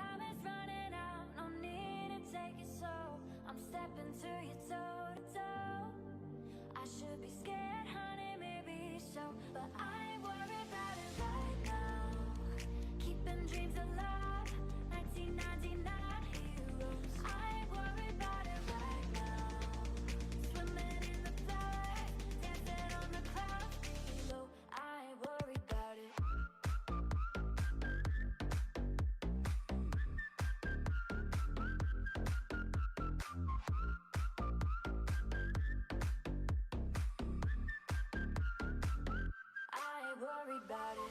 time is running out, no need to take it slow. I'm stepping to you toe to toe. I should be scared, honey, maybe so, but I ain't worried about it right now. Keeping dreams alive, 1999 heroes. I ain't worried about it right now. Swimming in the flood, dancing on the clouds below. I ain't worried about it. I ain't worried about it.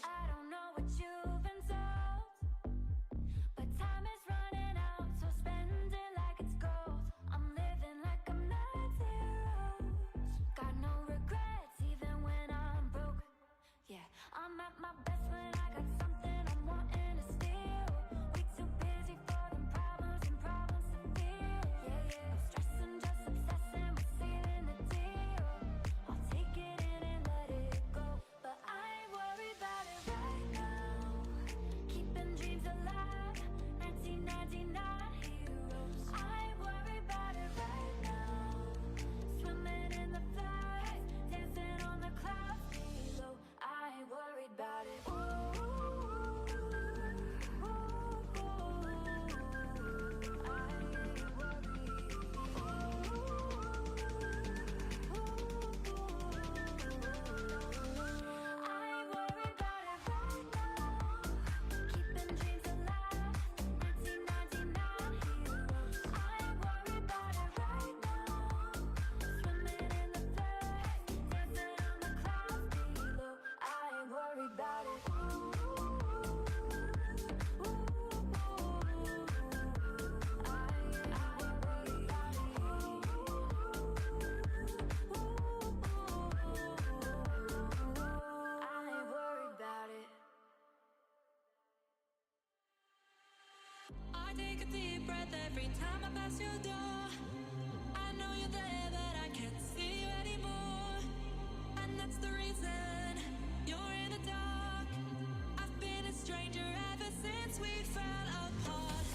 I don't know what you've been told, but time is running out, so spend it like it's gold. I'm living like I'm not zeros. Got no regrets even when I'm broke. Yeah, I'm at my best when I got something I'm wanting to steal. We too busy for them problems and problems to feel. Yeah, yeah, I'm stressing, just obsessing with sealing the deal. I'll take it in and let it go, but I ain't worried about it right now. Keeping dreams alive, 1999 heroes. I ain't worried about it right now. Swimming in the flood, dancing on the clouds below. I ain't worried about it. Ooh, ooh, ooh, I ain't worried. I ain't worried about it right now. Keeping dreams alive, 1999 heroes. I ain't worried about it right now. Swimming in the flood, dancing on the clouds below. I ain't worried about it. I ain't worried about it. I take a deep breath every time I pass your door. I know you're there, but I can't see you anymore. And that's the reason you're in the dark. I've been a stranger ever since we fell apart.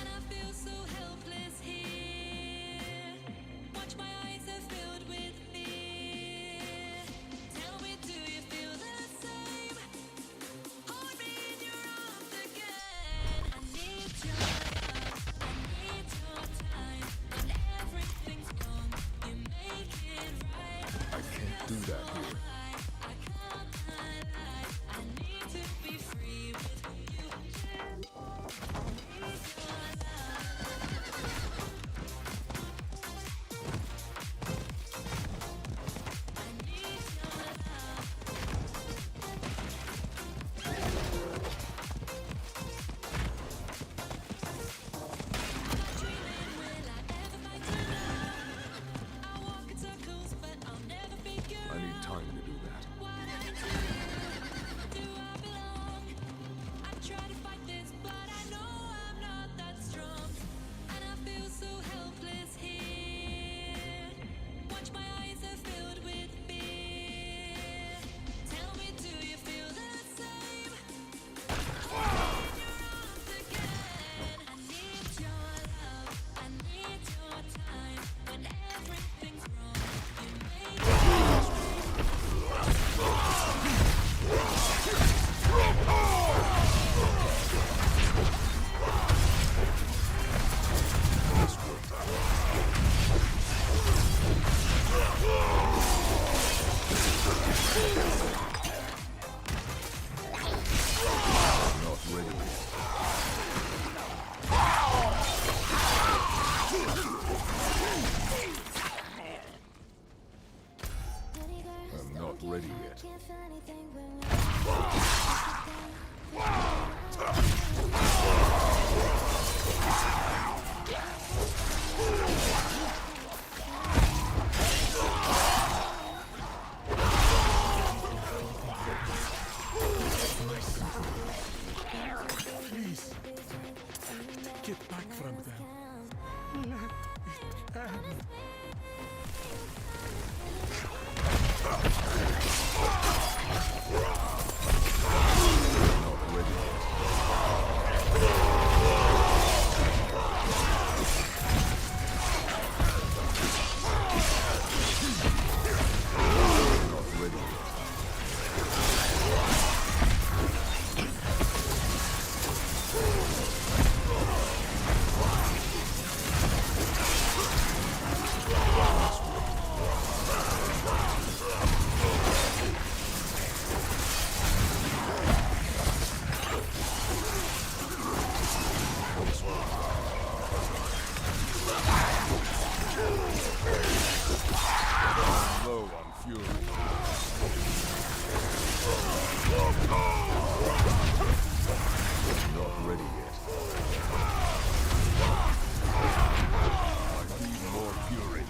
And I feel so helpless here. Watch, my eyes are filled with fear. Tell me, do you feel the same? Hold me in your arms again. I need your love, I need your time. When everything's wrong, you make it right. I can't do that here. I can't lie. I back from them. Let them. Low on fury. Not ready yet. I need more fury.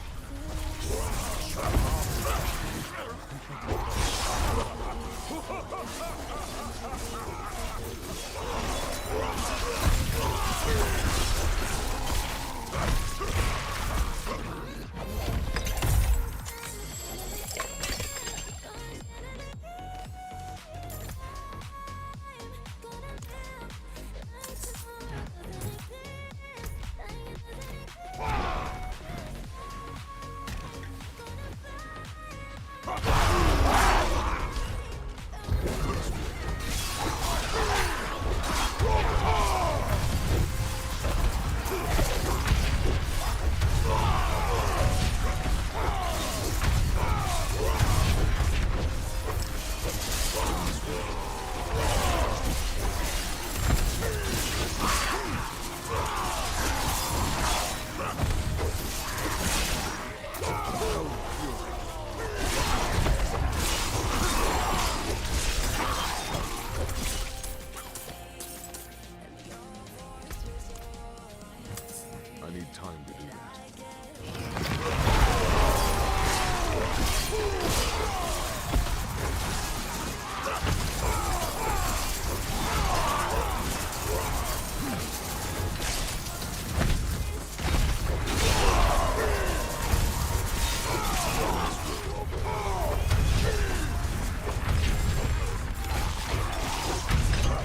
I need time to do that.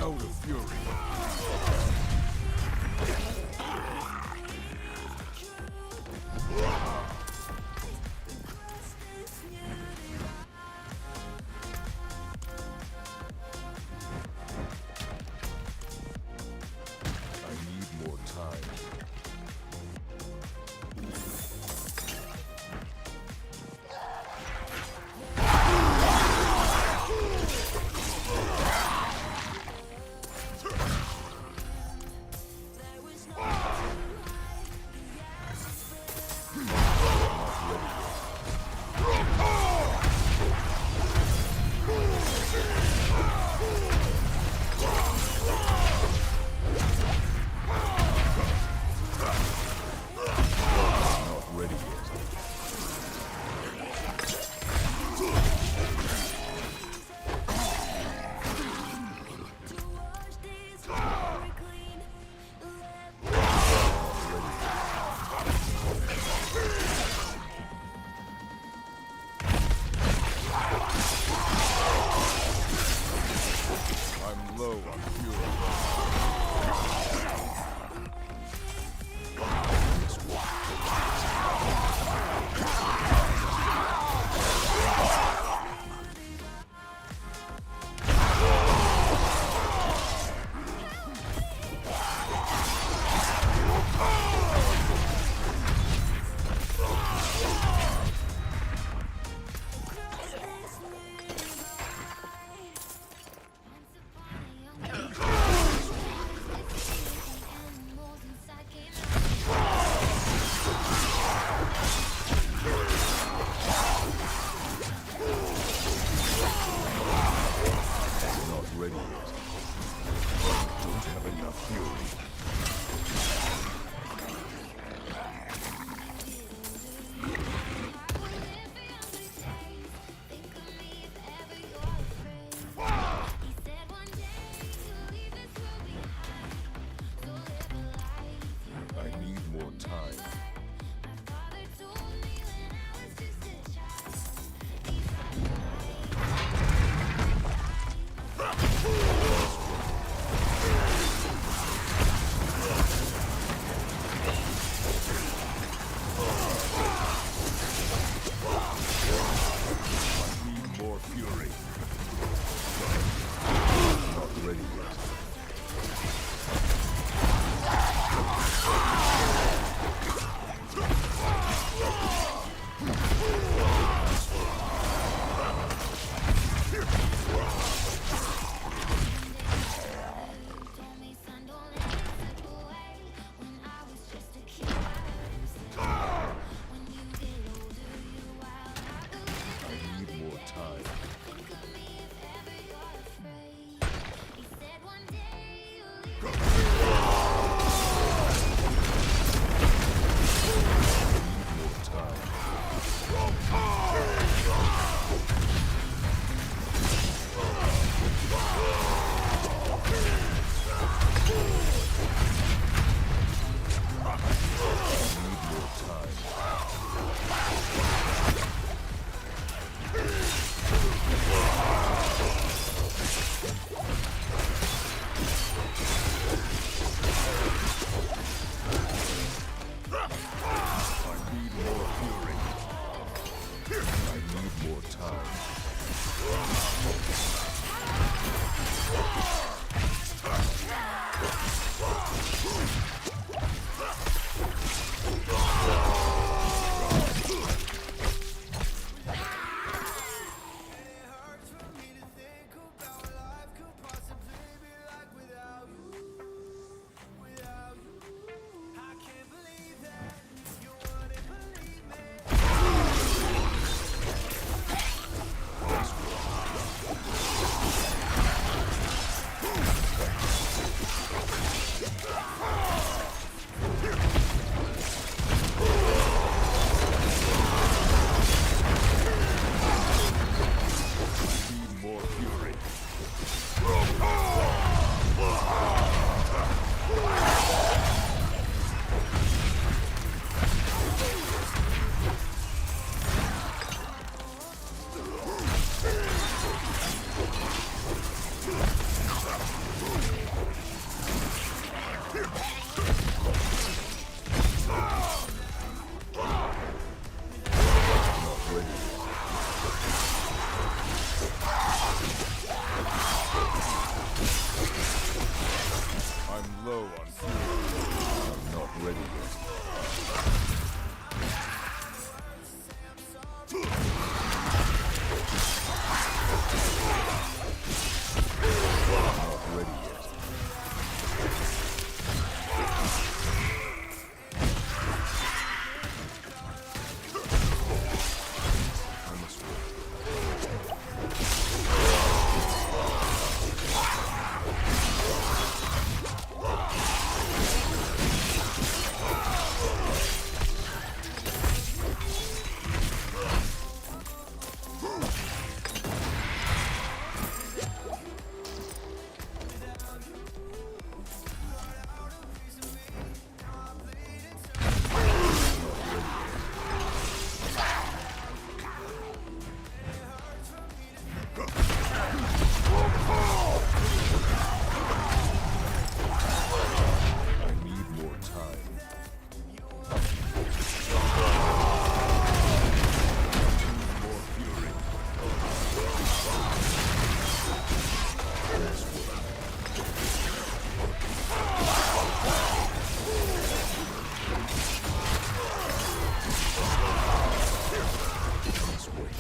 Out of fury. I need more time. Not ready yet. I'm low on fury. low on fury. I'm not ready yet. Not ready yet. I must wait. I need more time. More fury. Let's wait. Let's wait.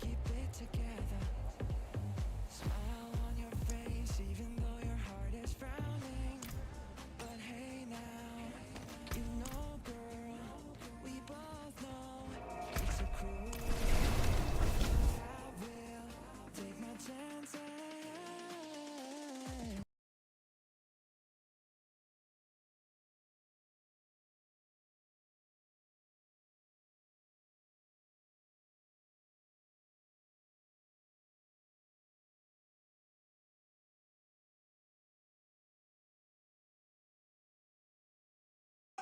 Keep it together. Smile on your face, even though your heart is frowning. But hey now, you know, girl, we both know it's a cruel world. I will take my chances.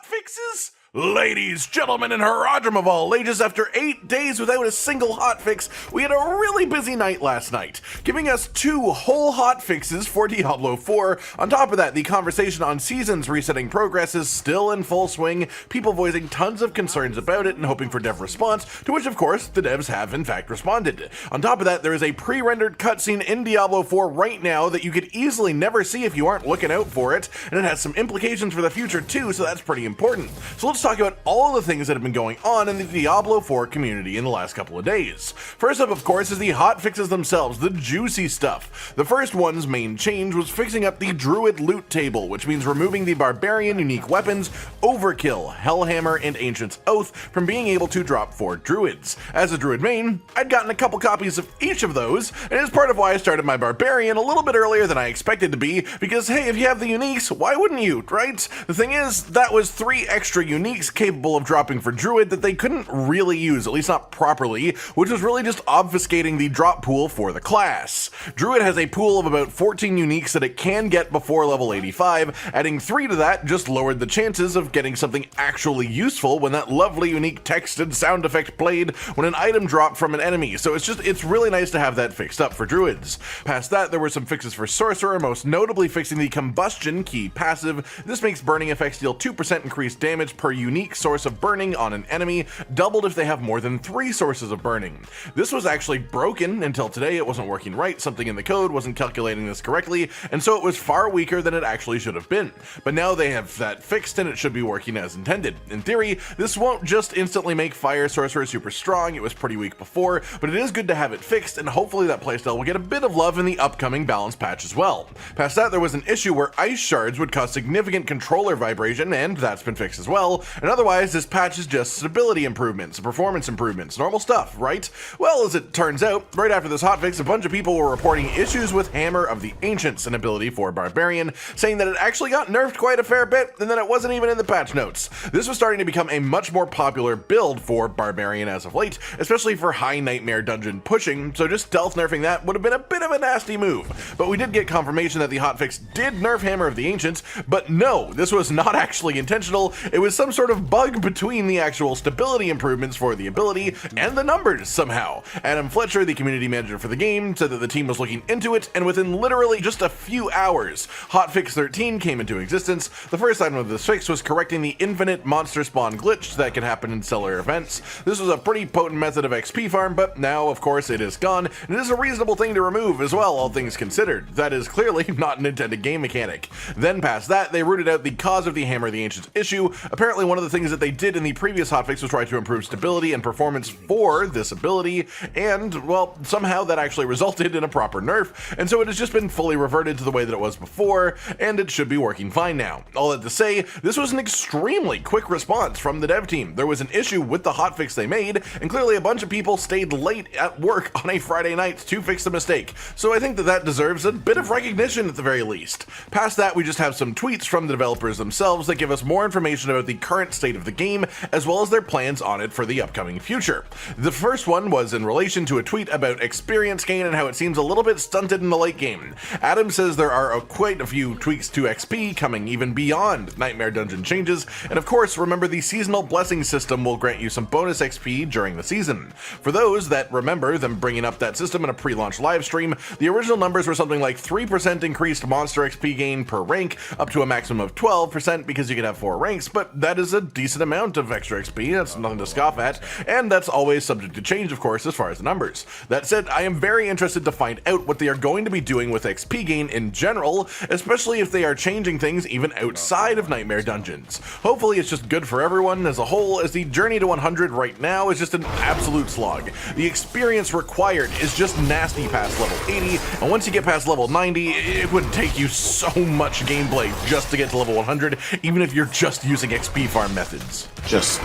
Fixes? Ladies, gentlemen, and haradrim of all ages, after 8 days without a single hotfix, we had a really busy night last night, giving us 2 whole hotfixes for Diablo 4. On top of that, the conversation on seasons resetting progress is still in full swing, people voicing tons of concerns about it and hoping for dev response, to which of course the devs have in fact responded. On top of that, there is a pre-rendered cutscene in Diablo 4 right now that you could easily never see if you aren't looking out for it, and it has some implications for the future too, so that's pretty important. So let's talk about all the things that have been going on in the Diablo 4 community in the last couple of days. First up, of course, is the hotfixes themselves, the juicy stuff. The first one's main change was fixing up the Druid loot table, which means removing the Barbarian unique weapons, Overkill, Hellhammer, and Ancient's Oath from being able to drop for Druids. As a Druid main, I'd gotten a couple copies of each of those, and it's part of why I started my Barbarian a little bit earlier than I expected to be, because hey, if you have the uniques, why wouldn't you, right? The thing is, that was 3 extra uniques capable of dropping for Druid that they couldn't really use, at least not properly, which was really just obfuscating the drop pool for the class. Druid has a pool of about 14 uniques that it can get before level 85, adding 3 to that just lowered the chances of getting something actually useful when that lovely unique text and sound effect played when an item dropped from an enemy, so it's really nice to have that fixed up for Druids. Past that, there were some fixes for Sorcerer, most notably fixing the Combustion key passive. This makes burning effects deal 2% increased damage per unique source of burning on an enemy, doubled if they have more than 3 sources of burning. This was actually broken until today. It wasn't working right, something in the code wasn't calculating this correctly, and so it was far weaker than it actually should have been. But now they have that fixed and it should be working as intended. In theory, this won't just instantly make Fire Sorcerer super strong, it was pretty weak before, but it is good to have it fixed, and hopefully that playstyle will get a bit of love in the upcoming balance patch as well. Past that, there was an issue where ice shards would cause significant controller vibration, and that's been fixed as well, and otherwise this patch is just stability improvements, performance improvements, normal stuff, right? Well, as it turns out, right after this hotfix, a bunch of people were reporting issues with Hammer of the Ancients, an ability for Barbarian, saying that it actually got nerfed quite a fair bit, and that it wasn't even in the patch notes. This was starting to become a much more popular build for Barbarian as of late, especially for high Nightmare dungeon pushing, so just stealth nerfing that would have been a bit of a nasty move. But we did get confirmation that the hotfix did nerf Hammer of the Ancients, but no, this was not actually intentional, it was some sort of bug between the actual stability improvements for the ability and the numbers somehow. Adam Fletcher, the community manager for the game, said that the team was looking into it, and within literally just a few hours, Hotfix 13 came into existence. The first item of this fix was correcting the infinite monster spawn glitch that can happen in stellar events. This was a pretty potent method of XP farm, but now, of course, it is gone, and it is a reasonable thing to remove as well, all things considered. That is clearly not an intended game mechanic. Then past that, they rooted out the cause of the Hammer of the Ancients issue. Apparently one of the things that they did in the previous hotfix was try to improve stability and performance for this ability, and, well, somehow that actually resulted in a proper nerf, and so it has just been fully reverted to the way that it was before, and it should be working fine now. All that to say, this was an extremely quick response from the dev team. There was an issue with the hotfix they made, and clearly a bunch of people stayed late at work on a Friday night to fix the mistake, so I think that that deserves a bit of recognition at the very least. Past that, we just have some tweets from the developers themselves that give us more information about the current state of the game, as well as their plans on it for the upcoming future. The first one was in relation to a tweet about experience gain and how it seems a little bit stunted in the late game. Adam says there are quite a few tweaks to XP coming even beyond Nightmare Dungeon changes, and of course, remember the seasonal blessing system will grant you some bonus XP during the season. For those that remember them bringing up that system in a pre-launch live stream, the original numbers were something like 3% increased monster XP gain per rank, up to a maximum of 12% because you could have 4 ranks, but that is a decent amount of extra XP, that's nothing to scoff at, and that's always subject to change, of course, as far as the numbers. That said, I am very interested to find out what they are going to be doing with XP gain in general, especially if they are changing things even outside of Nightmare Dungeons. Hopefully it's just good for everyone as a whole, as the journey to 100 right now is just an absolute slog. The experience required is just nasty past level 80, and once you get past level 90, it would take you so much gameplay just to get to level 100, even if you're just using XP farm methods. Just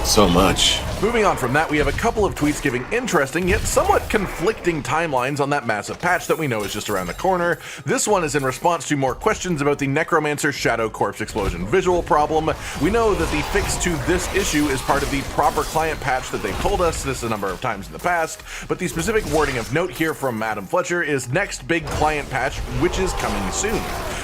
so much. Moving on from that, we have a couple of tweets giving interesting yet somewhat conflicting timelines on that massive patch that we know is just around the corner. This one is in response to more questions about the Necromancer Shadow Corpse Explosion visual problem. We know that the fix to this issue is part of the proper client patch that they've told us this a number of times in the past, but the specific wording of note here from Adam Fletcher is next big client patch, which is coming soon.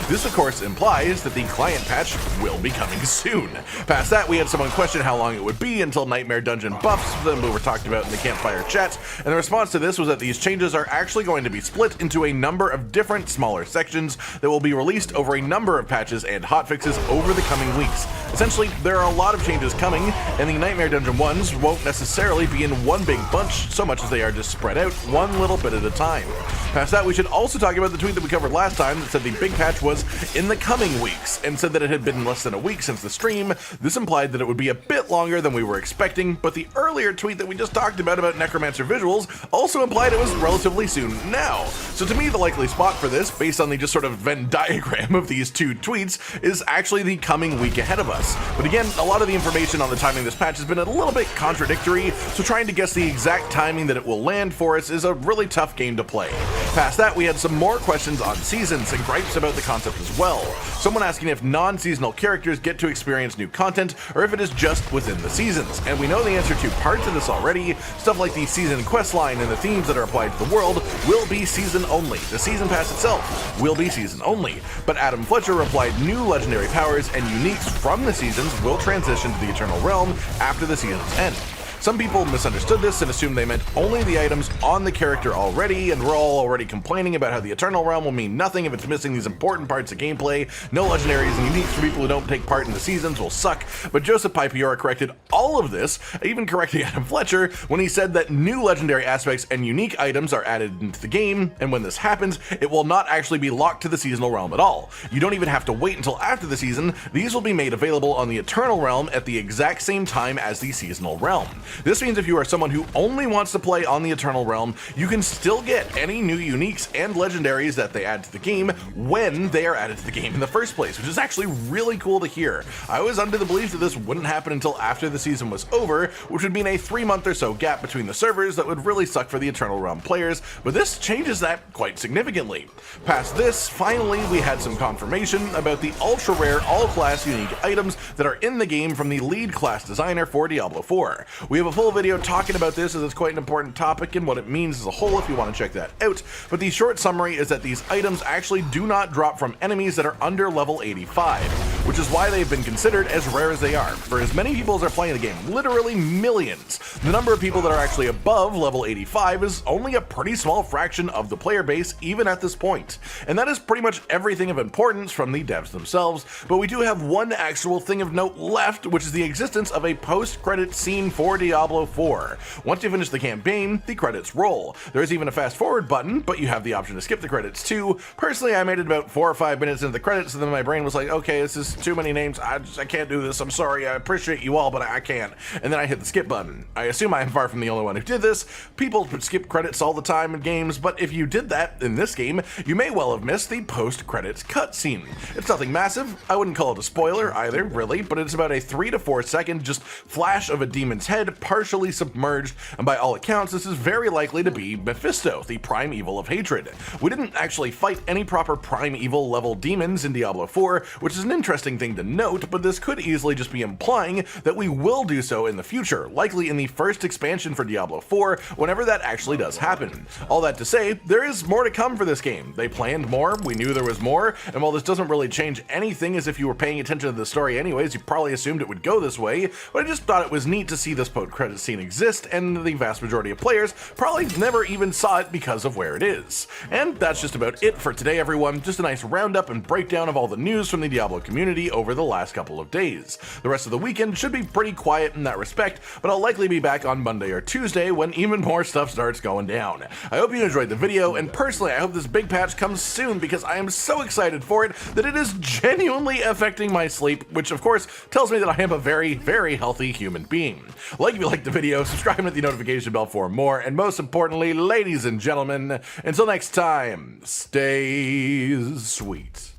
This of course implies that the client patch will be coming soon. Past that, we had someone question how long it would be until Nightmare Dungeon buffs that were talked about in the campfire chat, and the response to this was that these changes are actually going to be split into a number of different smaller sections that will be released over a number of patches and hotfixes over the coming weeks. Essentially, there are a lot of changes coming, and the Nightmare Dungeon ones won't necessarily be in one big bunch so much as they are just spread out one little bit at a time. Past that, we should also talk about the tweet that we covered last time that said the big patch was in the coming weeks, and said that it had been less than a week since the stream. This implied that it would be a bit longer than we were expecting, but the earlier tweet that we just talked about Necromancer visuals also implied it was relatively soon now. So to me, the likely spot for this, based on the just sort of Venn diagram of these two tweets, is actually the coming week ahead of us. But again, a lot of the information on the timing of this patch has been a little bit contradictory, so trying to guess the exact timing that it will land for us is a really tough game to play. Past that, we had some more questions on seasons and gripes about the concept as well. Someone asking if non-seasonal characters get to experience new content, or if it is just within the seasons. And we know the answer to parts of this already. Stuff like the season quest line and the themes that are applied to the world will be season only. The season pass itself will be season only. But Adam Fletcher replied new legendary powers and uniques from the seasons will transition to the Eternal Realm after the seasons end. Some people misunderstood this and assumed they meant only the items on the character already, and we're all already complaining about how the Eternal Realm will mean nothing if it's missing these important parts of gameplay. No legendaries and uniques for people who don't take part in the seasons will suck. But Joseph Pipiora corrected all of this, even correcting Adam Fletcher when he said that new legendary aspects and unique items are added into the game, and when this happens, it will not actually be locked to the seasonal realm at all. You don't even have to wait until after the season. These will be made available on the Eternal Realm at the exact same time as the seasonal realm. This means if you are someone who only wants to play on the Eternal Realm, you can still get any new uniques and legendaries that they add to the game when they are added to the game in the first place, which is actually really cool to hear. I was under the belief that this wouldn't happen until after the season was over, which would mean a 3-month or so gap between the servers that would really suck for the Eternal Realm players, but this changes that quite significantly. Past this, finally we had some confirmation about the ultra rare all-class unique items that are in the game from the lead class designer for Diablo 4. We have a full video talking about this as it's quite an important topic and what it means as a whole if you want to check that out, but the short summary is that these items actually do not drop from enemies that are under level 85. which is why they've been considered as rare as they are. For as many people as are playing the game, literally millions, the number of people that are actually above level 85 is only a pretty small fraction of the player base even at this point. And that is pretty much everything of importance from the devs themselves, but we do have one actual thing of note left, which is the existence of a post-credit scene for Diablo 4. Once you finish the campaign, the credits roll. There is even a fast forward button, but you have the option to skip the credits too. Personally, I made it about 4 or 5 minutes into the credits, and then my brain was like, okay, this is too many names, I can't do this, I'm sorry, I appreciate you all, but I can't. And then I hit the skip button. I assume I am far from the only one who did this. People skip credits all the time in games, but if you did that in this game, you may well have missed the post-credits cutscene. It's nothing massive, I wouldn't call it a spoiler either, really, but it's about a 3 to 4 second just flash of a demon's head partially submerged, and by all accounts, this is very likely to be Mephisto, the prime evil of hatred. We didn't actually fight any proper prime evil level demons in Diablo 4, which is an interesting thing to note, but this could easily just be implying that we will do so in the future, likely in the first expansion for Diablo 4, whenever that actually does happen. All that to say, there is more to come for this game. They planned more, we knew there was more, and while this doesn't really change anything, as if you were paying attention to the story anyways, you probably assumed it would go this way, but I just thought it was neat to see this post-credit scene exist, and the vast majority of players probably never even saw it because of where it is. And that's just about it for today, everyone. Just a nice roundup and breakdown of all the news from the Diablo community over the last couple of days. The rest of the weekend should be pretty quiet in that respect, but I'll likely be back on Monday or Tuesday when even more stuff starts going down. I hope you enjoyed the video, and personally I hope this big patch comes soon because I am so excited for it that it is genuinely affecting my sleep, which of course tells me that I am a very, very healthy human being. Like if you liked the video, subscribe and hit the notification bell for more, and most importantly, ladies and gentlemen, until next time, stay sweet.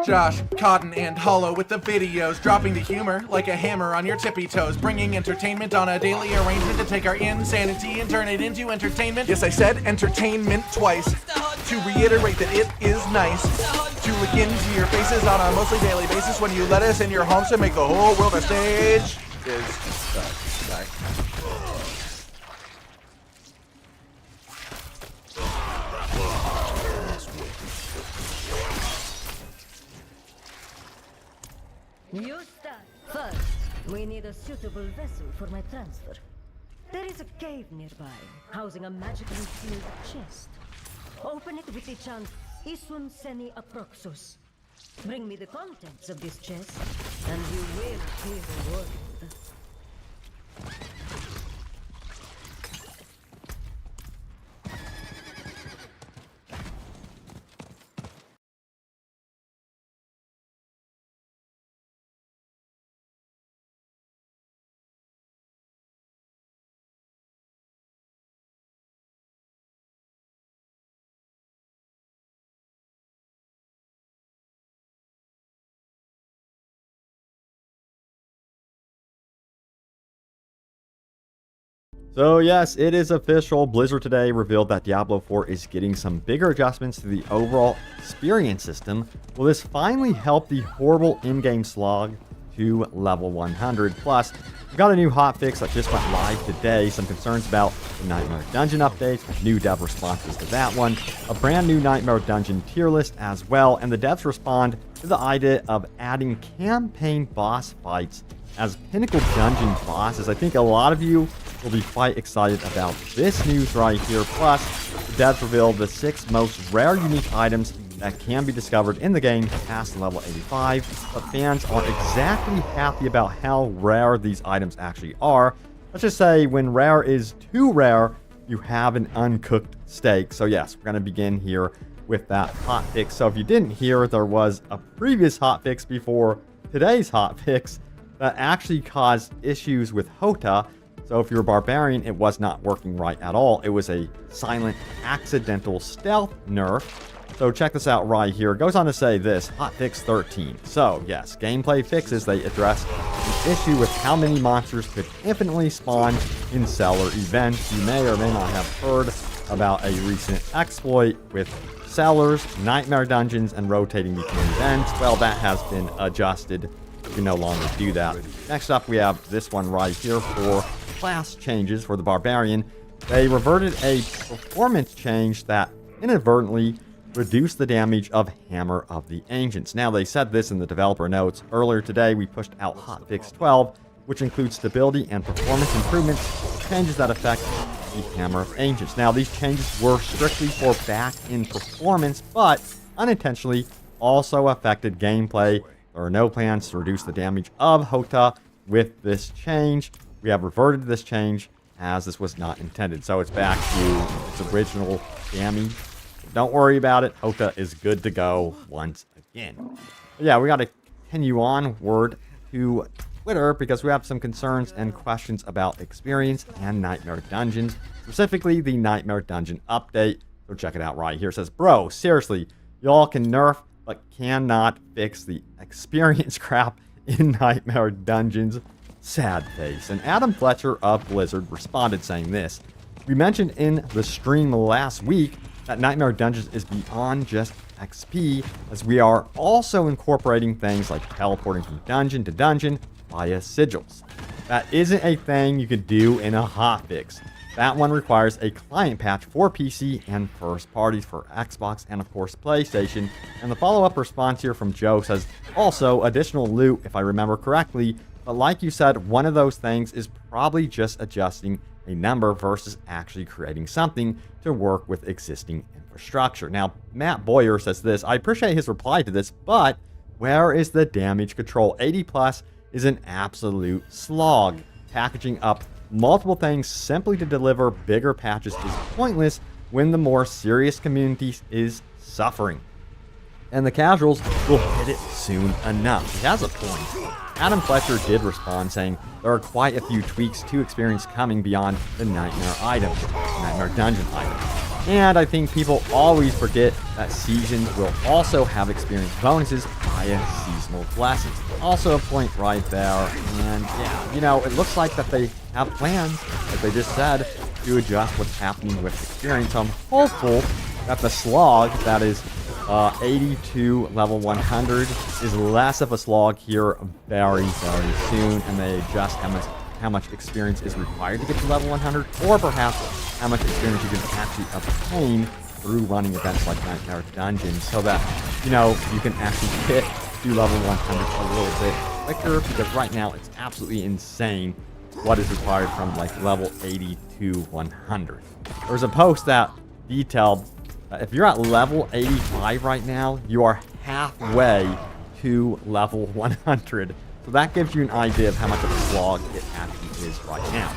Josh, Cotton, and Hollow with the videos, dropping the humor like a hammer on your tippy toes, bringing entertainment on a daily arrangement to take our insanity and turn it into entertainment. Yes, I said entertainment twice, to reiterate that it is nice to look into your faces on a mostly daily basis when you let us in your homes to make the whole world a stage. Sorry. You start. First, we need a suitable vessel for my transfer. There is a cave nearby, housing a magically sealed chest. Open it with the chant Isun Seni Aproxus. Bring me the contents of this chest, and you will be rewarded. So yes, it is official. Blizzard today revealed that Diablo 4 is getting some bigger adjustments to the overall experience system. Will this finally help the horrible in-game slog to level 100? Plus, we got a new hotfix that just went live today. Some concerns about the Nightmare Dungeon updates, new dev responses to that one, a brand new Nightmare Dungeon tier list as well, and the devs respond to the idea of adding campaign boss fights as pinnacle dungeon bosses. I think a lot of you will be quite excited about this news right here. Plus, the devs revealed the 6 most rare unique items that can be discovered in the game past level 85, but fans aren't exactly happy about how rare these items actually are. Let's just say when rare is too rare, you have an uncooked steak. So yes, we're going to begin here with that hotfix. So if you didn't hear, there was a previous hotfix before today's hotfix that actually caused issues with Hota. So if you're a barbarian, it was not working right at all. It was a silent, accidental stealth nerf. So check this out right here. It goes on to say this, hotfix 13. So yes, gameplay fixes, they address the issue with how many monsters could infinitely spawn in cellar events. You may or may not have heard about a recent exploit with cellars, nightmare dungeons, and rotating between events. Well, that has been adjusted. You can no longer do that. Next up, we have this one right here for class changes for the barbarian. They reverted a performance change that inadvertently reduce the damage of Hammer of the Ancients. Now, they said this in the developer notes. Earlier today, we pushed out Hotfix 12, which includes stability and performance improvements, changes that affect the Hammer of Ancients. Now, these changes were strictly for back-end performance, but unintentionally also affected gameplay. There are no plans to reduce the damage of Hota with this change. We have reverted to this change as this was not intended. So it's back to its original damage. Don't worry about it. Hota is good to go once again. But yeah, we got to continue onward to Twitter because we have some concerns and questions about experience and Nightmare Dungeons, specifically the Nightmare Dungeon update. So check it out right here. It says, bro, seriously, y'all can nerf but cannot fix the experience crap in Nightmare Dungeons. Sad face. And Adam Fletcher of Blizzard responded saying this. We mentioned in the stream last week that Nightmare Dungeons is beyond just XP, as we are also incorporating things like teleporting from dungeon to dungeon via sigils. That isn't a thing you could do in a hotfix. That one requires a client patch for PC and first parties for Xbox and of course PlayStation. And the follow-up response here from Joe says, also additional loot if I remember correctly, but like you said, one of those things is probably just adjusting a number versus actually creating something to work with existing infrastructure. Now, Matt Boyer says this, I appreciate his reply to this, but where is the damage control? 80 plus is an absolute slog. Packaging up multiple things simply to deliver bigger patches is pointless when the more serious community is suffering. And the casuals will hit it soon enough. He has a point. Adam Fletcher did respond saying there are quite a few tweaks to experience coming beyond the Nightmare item, Nightmare Dungeon item. And I think people always forget that seasons will also have experience bonuses via seasonal blessings. Also a point right there. And yeah, you know, it looks like that they have plans, like they just said, to adjust what's happening with experience. So I'm hopeful that the slog that is 82 level 100 is less of a slog here very, very soon, and they adjust how much experience is required to get to level 100, or perhaps how much experience you can actually obtain through running events like Nightmare Dungeons, so that, you know, you can actually get to level 100 a little bit quicker, because right now it's absolutely insane what is required from like level 80 to 100. There's a post that detailed if you're at level 85 right now, you are halfway to level 100. So that gives you an idea of how much of a slog it actually is right now.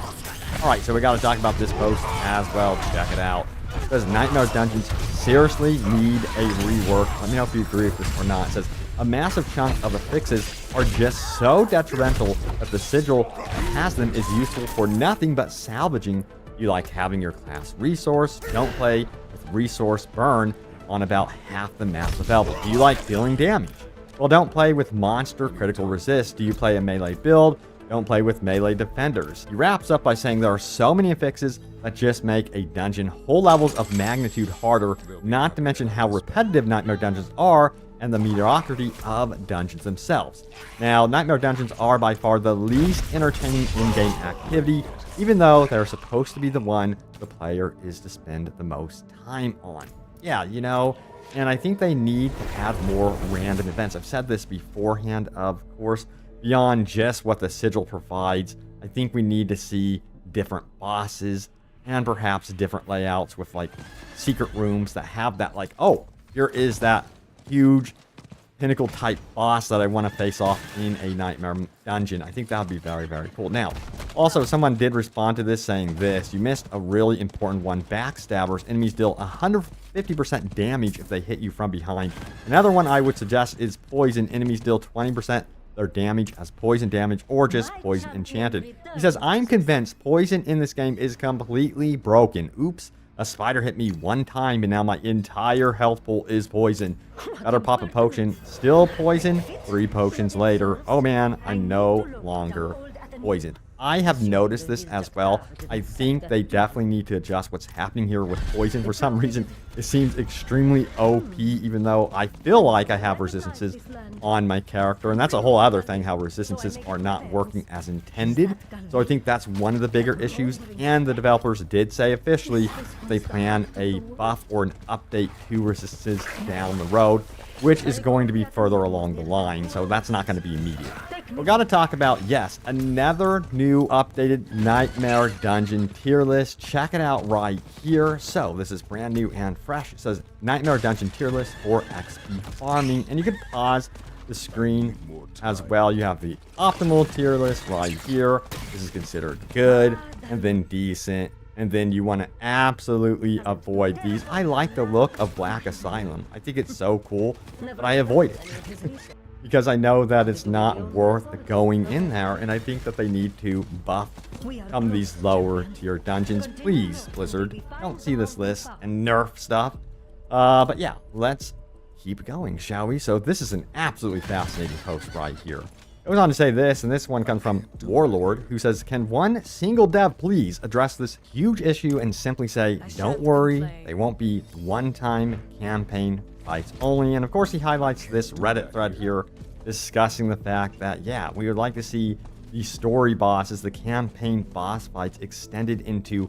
Alright, so we got to talk about this post as well. Check it out. Does Nightmare Dungeons seriously need a rework? Let me know if you agree with this or not. It says, a massive chunk of the fixes are just so detrimental that the sigil that has them is useful for nothing but salvaging. You like having your class resource, don't play with resource burn on about half the map available. Do you like dealing damage? Well, don't play with monster critical resist. Do you play a melee build? Don't play with melee defenders. He wraps up by saying there are so many fixes that just make a dungeon whole levels of magnitude harder, not to mention how repetitive Nightmare Dungeons are and the mediocrity of dungeons themselves. Now, Nightmare Dungeons are by far the least entertaining in-game activity, even though they're supposed to be the one the player is to spend the most time on. Yeah, you know, and I think they need to add more random events. I've said this beforehand, of course, beyond just what the sigil provides. I think we need to see different bosses and perhaps different layouts with like secret rooms that have that like, oh, here is that huge pinnacle type boss that I want to face off in a Nightmare Dungeon. I think that would be very, very cool. Now, also someone did respond to this saying this, you missed a really important one. Backstabbers, enemies deal 150% damage if they hit you from behind. Another one I would suggest is poison. Enemies deal 20% their damage as poison damage or just poison enchanted. He says, I'm convinced poison in this game is completely broken. Oops. A spider hit me one time and now my entire health pool is poison. Better pop a potion. Still poison. 3 potions later. Oh man, I'm no longer poisoned. I have noticed this as well. I think they definitely need to adjust what's happening here with poison. For some reason, It seems extremely OP, even though I feel like I have resistances on my character. And that's a whole other thing, how resistances are not working as intended. So I think that's one of the bigger issues. And the developers did say officially they plan a buff or an update to resistances down the road, which is going to be further along the line. So that's not going to be immediate. We got to talk about, yes, another new updated Nightmare Dungeon tier list. Check it out right here. So this is brand new and fresh. It says Nightmare Dungeon tier list for XP farming. And you can pause the screen as well. You have the optimal tier list right here. This is considered good and then decent. And then you want to absolutely avoid these. I like the look of Black Asylum. I think it's so cool, but I avoid it. Because I know that it's not worth going in there, and I think that they need to buff some of these lower tier dungeons. Please, Blizzard, don't see this list and nerf stuff. But yeah, let's keep going, shall we? So this is an absolutely fascinating post right here. It goes on to say this, and this one comes from Warlord, who says, can one single dev please address this huge issue and simply say, don't worry, they won't be one-time campaign fights only. And of course he highlights this Reddit thread here discussing the fact that, yeah, we would like to see the story bosses, the campaign boss fights extended into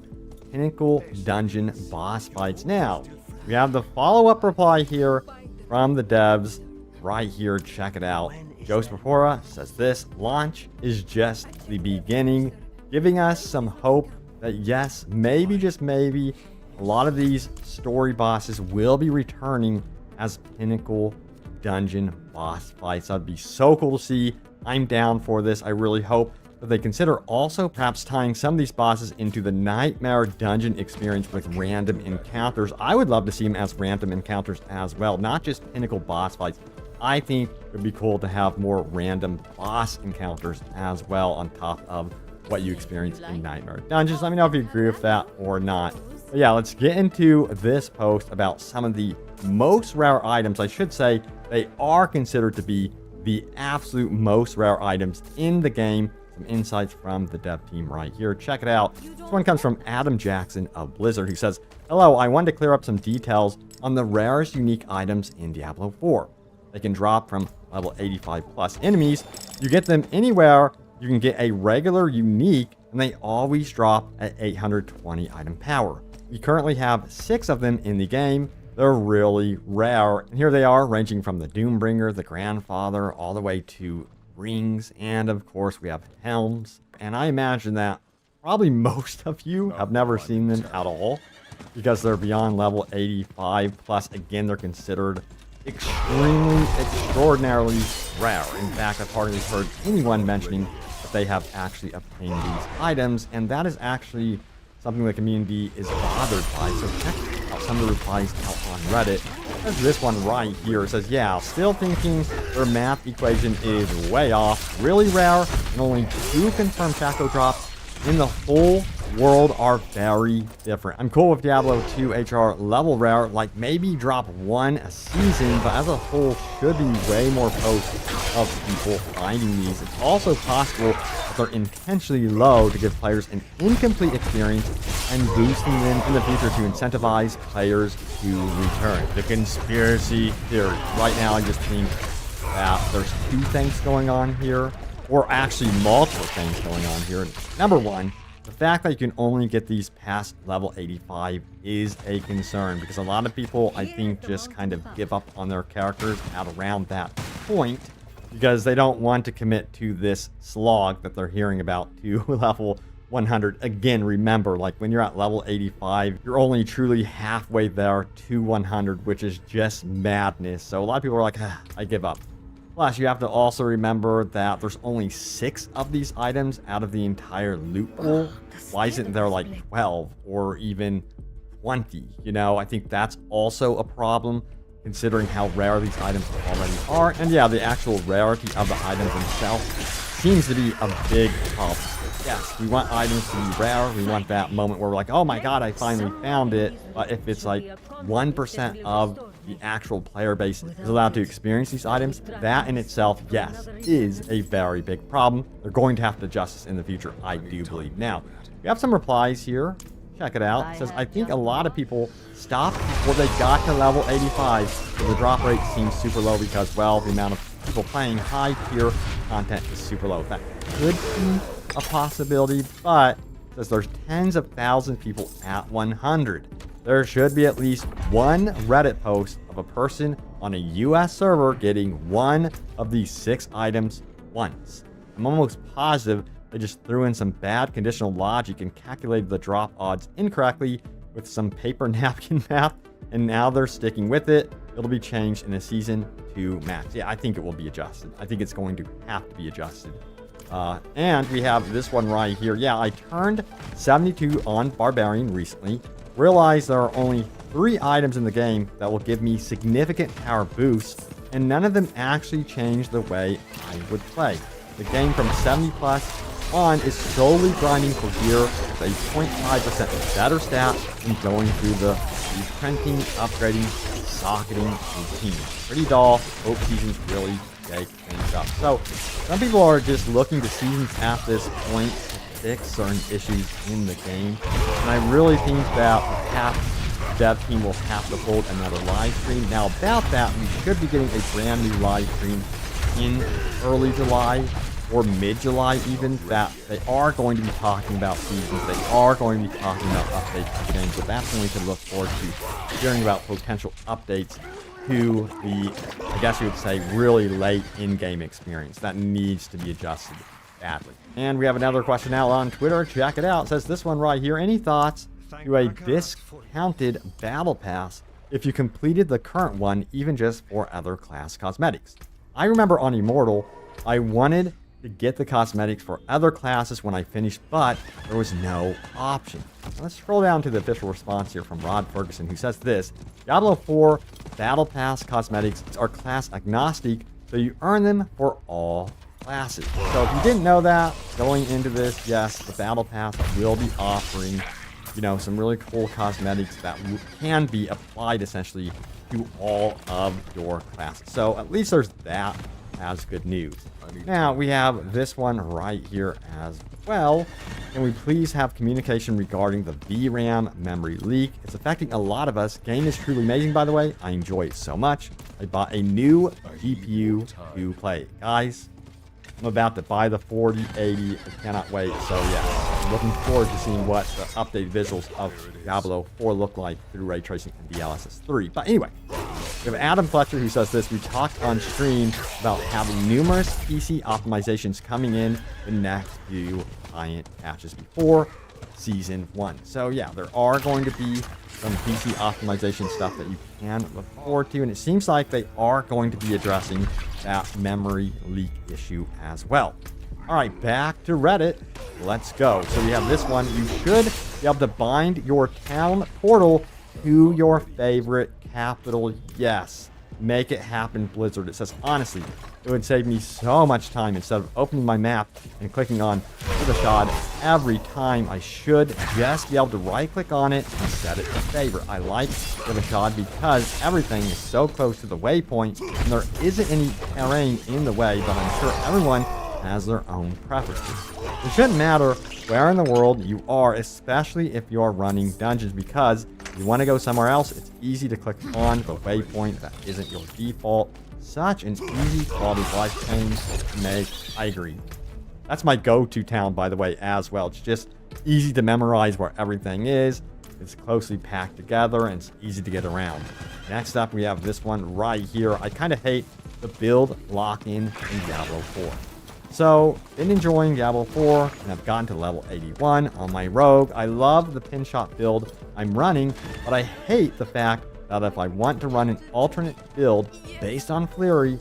Pinnacle Dungeon boss fights. Now, we have the follow-up reply here from the devs right here. Check it out. Ghost Befora says this, launch is just the beginning, giving us some hope that yes, maybe, just maybe, a lot of these story bosses will be returning as Pinnacle Dungeon boss fights. That'd be so cool to see. I'm down for this. I really hope that they consider also perhaps tying some of these bosses into the Nightmare Dungeon experience with random encounters. I would love to see them as random encounters as well, not just Pinnacle boss fights. I think it would be cool to have more random boss encounters as well on top of what you experience in Nightmare Dungeons. Let me know if you agree with that or not. But yeah, let's get into this post about some of the most rare items. I should say they are considered to be the absolute most rare items in the game. Some insights from the dev team right here. Check it out. This one comes from Adam Jackson of Blizzard, who says, hello, I wanted to clear up some details on the rarest unique items in Diablo 4. They can drop from level 85 plus enemies. You get them anywhere. You can get a regular unique, and they always drop at 820 item power. We currently have 6 of them in the game. They're really rare. And here they are, ranging from the Doombringer, the Grandfather, all the way to rings. And of course, we have helms. And I imagine that probably most of you have never seen them at all, because they're beyond level 85 plus. Again, they're considered extremely, extraordinarily rare. In fact, I've hardly heard anyone mentioning that they have actually obtained these items, and that is actually something the community is bothered by. So check out some of the replies out on Reddit. There's this one right here. It says, yeah, still thinking their math equation is way off. Really rare, and only 2 confirmed Shaco drops in the whole world are very different. I'm cool with Diablo 2 HR level rare, like maybe drop 1 a season, but as a whole should be way more posts of people finding these. It's also possible that they're intentionally low to give players an incomplete experience and boosting them in the future to incentivize players to return. The conspiracy theory. Right now I just think that there's 2 things going on here, or actually multiple things going on here. Number 1, the fact that you can only get these past level 85 is a concern, because a lot of people, I think, just kind of give up on their characters at around that point because they don't want to commit to this slog that they're hearing about to level 100. Again, remember, like when you're at level 85, you're only truly halfway there to 100, which is just madness. So a lot of people are like, I give up. Plus, you have to also remember that there's only 6 of these items out of the entire loot pool. Why isn't there like 12 or even 20? You know, I think that's also a problem, considering how rare these items already are. And yeah, the actual rarity of the items themselves seems to be a big problem. Yes, we want items to be rare. We want that moment where we're like, oh my god, I finally found it. But if it's like 1% of the actual player base is allowed to experience these items, that in itself, yes, is a very big problem. They're going to have to adjust this in the future, I do believe. Now, we have some replies here. check it out. It says, I think a lot of people stopped before they got to level 85. So the drop rate seems super low because, well, the amount of people playing high tier content is super low. That could be a possibility, but it says there's tens of thousands of people at 100. There should be at least one Reddit post of a person on a US server getting one of these 6 items once. I'm almost positive they just threw in some bad conditional logic and calculated the drop odds incorrectly with some paper napkin math, and now they're sticking with it. It'll be changed in a Season 2 match. Yeah, I think it will be adjusted. I think it's going to have to be adjusted. And we have this one right here. Yeah, I turned 72 on Barbarian recently. Realized there are only 3 items in the game that will give me significant power boosts, and none of them actually change the way I would play. The game from 70 plus on is solely grinding for gear with a 0.5% better stat and going through the reprinting, upgrading, socketing routine. Pretty dull. Hope seasons really shake things up. So some people are just looking to seasons at this point to fix certain issues in the game, and I really think that the dev team will have to hold another live stream. Now about that, we should be getting a brand new live stream in early July or mid-July even, that they are going to be talking about seasons. They are going to be talking about updates to the game. So that's when we can look forward to hearing about potential updates to the, I guess you would say, really late in-game experience. That needs to be adjusted badly. And we have another question out on Twitter. Check it out. It says this one right here. Any thoughts to a discounted battle pass if you completed the current one, even just for other class cosmetics? I remember on Immortal, I wanted to get the cosmetics for other classes when I finished, but there was no option. Now let's scroll down to the official response here from Rod Ferguson, who says this: Diablo 4 Battle Pass cosmetics are class agnostic, so you earn them for all classes. So if you didn't know that, going into this, yes, the Battle Pass will be offering, you know, some really cool cosmetics that can be applied essentially to all of your classes. So at least there's that as good news. Now we have this one right here as well. Can we please have communication regarding the VRAM memory leak? It's affecting a lot of us. Game is truly amazing, by the way. I enjoy it so much. I bought a new GPU to play. Guys, I'm about to buy the 4080. I cannot wait. So yeah, I'm looking forward to seeing what the updated visuals of Diablo 4 look like through ray tracing and DLSS 3. But anyway, we have Adam Fletcher who says this: we talked on stream about having numerous PC optimizations coming in the next few client patches before Season 1. So yeah, there are going to be some PC optimization stuff that you can look forward to, and it seems like they are going to be addressing that memory leak issue as well. All right, back to Reddit. Let's go. So we have this one. You should be able to bind your town portal to your favorite capital. Yes. Make it happen, Blizzard. It says, honestly, it would save me so much time instead of opening my map and clicking on the shot every time. I should just be able to right-click on it and set it to favorite. I like the shot because everything is so close to the waypoint and there isn't any terrain in the way, but I'm sure everyone has their own preferences. It shouldn't matter where in the world you are, especially if you're running dungeons, because if you want to go somewhere else, it's easy to click on the waypoint that isn't your default. Such an easy quality of life change to make. I agree. That's my go-to town, by the way, as well. It's just easy to memorize where everything is. It's closely packed together and it's easy to get around. Next up, we have this one right here. I kind of hate the build lock-in in Diablo 4. So, been enjoying Diablo 4, and I've gotten to level 81 on my rogue. I love the pin shot build I'm running, but I hate the fact that if I want to run an alternate build based on Flurry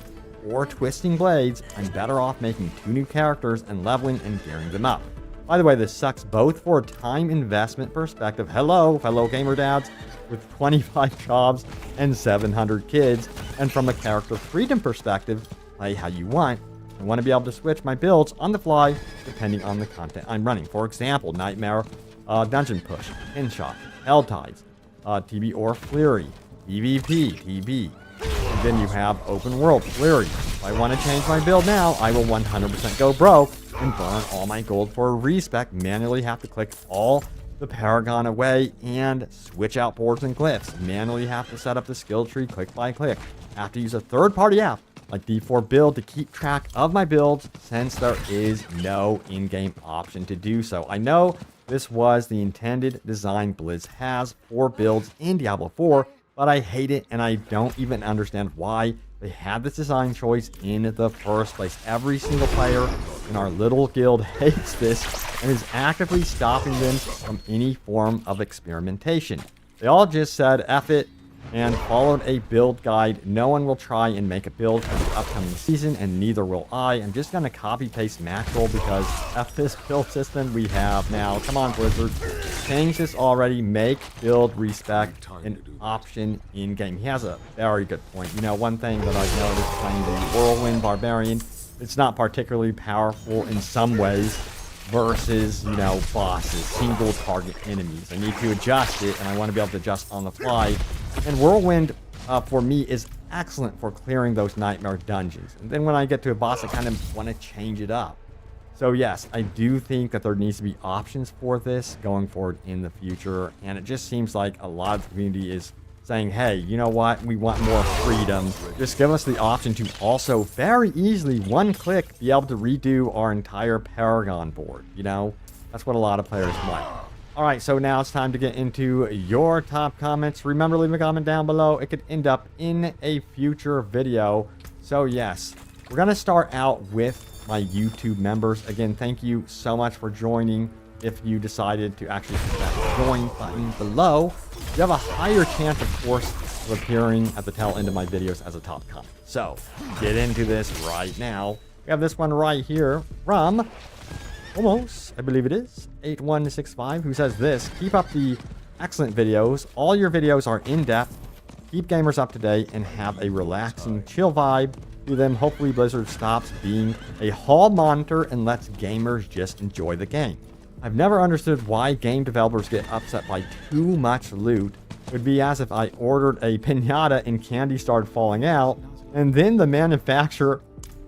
or Twisting Blades, I'm better off making 2 new characters and leveling and gearing them up. By the way, this sucks both for a time investment perspective. Hello, fellow gamer dads with 25 jobs and 700 kids. And from a character freedom perspective, play how you want. I want to be able to switch my builds on the fly depending on the content I'm running. For example, Nightmare, Dungeon Push, Pinshot, Hell Tides, TB or Flurry, PvP, TB. And then you have Open World, Flurry. If I want to change my build now, I will 100% go broke and burn all my gold for a respec, manually have to click all the Paragon away and switch out boards and glyphs. Manually have to set up the skill tree click by click. Have to use a third-party app like D4 Build to keep track of my builds since there is no in-game option to do so. I know this was the intended design Blizz has for builds in Diablo 4, but I hate it and I don't even understand why they had this design choice in the first place. Every single player in our little guild hates this and is actively stopping them from any form of experimentation. They all just said F it and followed a build guide. No one will try and make a build for the upcoming season, and neither will I. I'm just going to copy paste Maxwell because F this build system we have now. Come on, Blizzard. Change this already. Make build respect an option in game. He has a very good point. You know, one thing that I've noticed playing the Whirlwind Barbarian, it's not particularly powerful in some ways versus, you know, bosses, single target enemies. I need to adjust it, and I want to be able to adjust on the fly. And Whirlwind, for me, is excellent for clearing those nightmare dungeons. And then when I get to a boss, I kind of want to change it up. So yes, I do think that there needs to be options for this going forward in the future. And it just seems like a lot of the community is saying, hey, you know what? We want more freedom. Just give us the option to also very easily, one click, be able to redo our entire Paragon board. You know, that's what a lot of players want. All right, so now it's time to get into your top comments. Remember, leave a comment down below. It could end up in a future video. So yes, we're going to start out with my YouTube members. Again, thank you so much for joining. If you decided to actually hit that join button below, you have a higher chance, of course, of appearing at the tail end of my videos as a top comment. So get into this right now. We have this one right here from almost, I believe it is, 8165, who says this: keep up the excellent videos. All your videos are in-depth. Keep gamers up to date and have a relaxing, chill vibe to them. Hopefully Blizzard stops being a hall monitor and lets gamers just enjoy the game. I've never understood why game developers get upset by too much loot. It would be as if I ordered a piñata and candy started falling out, and then the manufacturer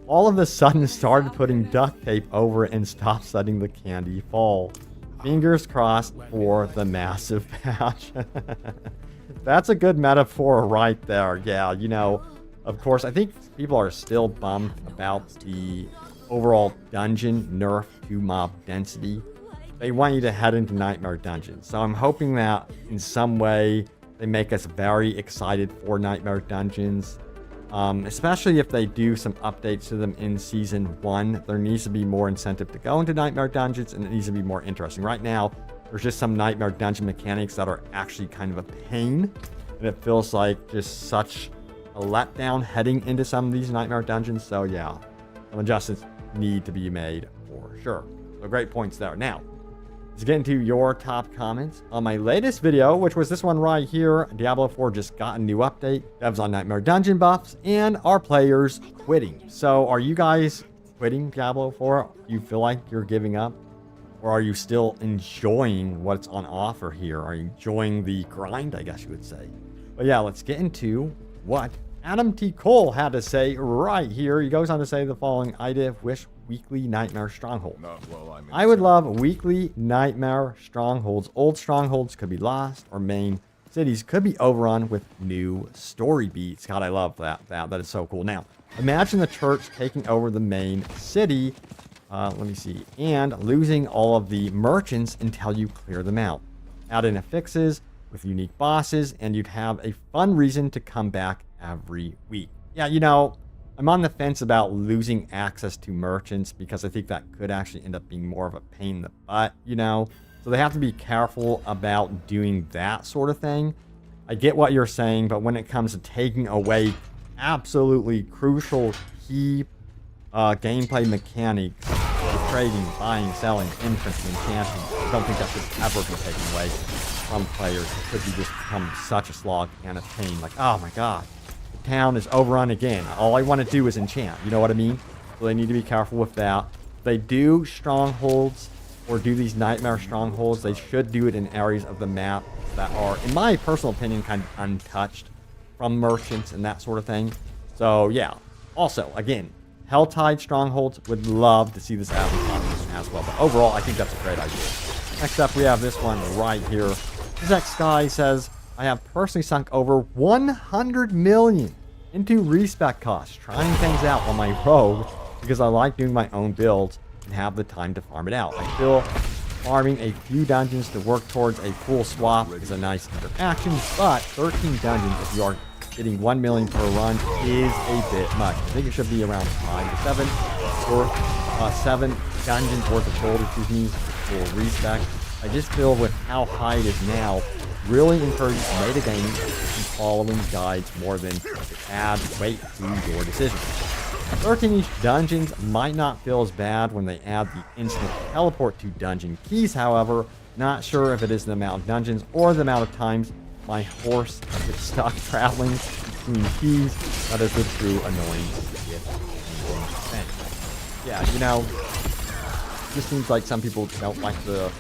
all of a sudden started putting duct tape over it and stopped letting the candy fall. Fingers crossed for the massive patch. That's a good metaphor right there. Yeah, you know, of course, I think people are still bummed about the overall dungeon nerf to mob density. They want you to head into Nightmare Dungeons. So I'm hoping that in some way they make us very excited for Nightmare Dungeons. Especially if they do some updates to them in Season 1. There needs to be more incentive to go into Nightmare Dungeons, and it needs to be more interesting. Right now, there's just some Nightmare Dungeon mechanics that are actually kind of a pain. And it feels like just such a letdown heading into some of these Nightmare Dungeons. So yeah, some adjustments need to be made for sure. So great points there. Now, let's get into your top comments on my latest video, which was this one right here. Diablo 4 just got a new update. Devs on Nightmare Dungeon buffs, and our players quitting. So are you guys quitting Diablo 4? Do you feel like you're giving up? Or are you still enjoying what's on offer here? Are you enjoying the grind, I guess you would say? But yeah, let's get into what Adam T. Cole had to say right here. He goes on to say the following: I did wish weekly Nightmare Stronghold. I would love weekly Nightmare Strongholds. Old strongholds could be lost, or main cities could be overrun with new story beats. God, I love that. That is so cool. Now, imagine the church taking over the main city. Let me see. And losing all of the merchants until you clear them out. Add in affixes with unique bosses, and you'd have a fun reason to come back every week. Yeah, you know, I'm on the fence about losing access to merchants because I think that could actually end up being more of a pain in the butt, you know? So they have to be careful about doing that sort of thing. I get what you're saying, but when it comes to taking away absolutely crucial key gameplay mechanics, trading, buying, selling, entrance, and enchanting, I don't think that should ever be taken away from players. It could be just become such a slog and a pain. Like, oh my god, the town is overrun again. All I want to do is enchant. You know what I mean? So they need to be careful with that. If they do strongholds or do these nightmare strongholds, they should do it in areas of the map that are, in my personal opinion, kind of untouched from merchants and that sort of thing. So yeah. Also, again, Helltide strongholds, would love to see this added as well. But overall, I think that's a great idea. Next up, we have this one right here. This next guy says, I have personally sunk over 100 million into respec costs, trying things out on my rogue because I like doing my own builds and have the time to farm it out. I feel farming a few dungeons to work towards a full swap is a nice interaction, but 13 dungeons if you are getting 1 million per run is a bit much. I think it should be around 5 to 7 or 7 dungeons worth of gold, excuse me, for respec. I just feel with how high it is now, really encourages metagaming and following guides more than to add weight to your decisions. 13 each dungeons might not feel as bad when they add the instant teleport to dungeon keys, however. Not sure if it is the amount of dungeons or the amount of times my horse gets stuck traveling between keys that is the true annoyance with. Yeah, you know, it just seems like some people don't like the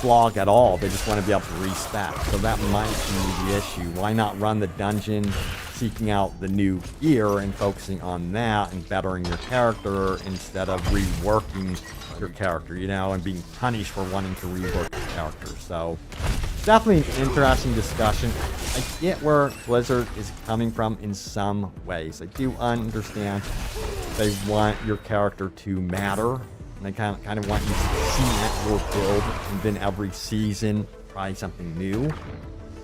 slog at all. They just want to be able to respec. So that might be the issue. Why not run the dungeon, seeking out the new gear and focusing on that and bettering your character instead of reworking your character, you know, and being punished for wanting to rework your character. So definitely an interesting discussion. I get where Blizzard is coming from in some ways. I do understand they want your character to matter, and they kind of want you to see your build, and then every season try something new.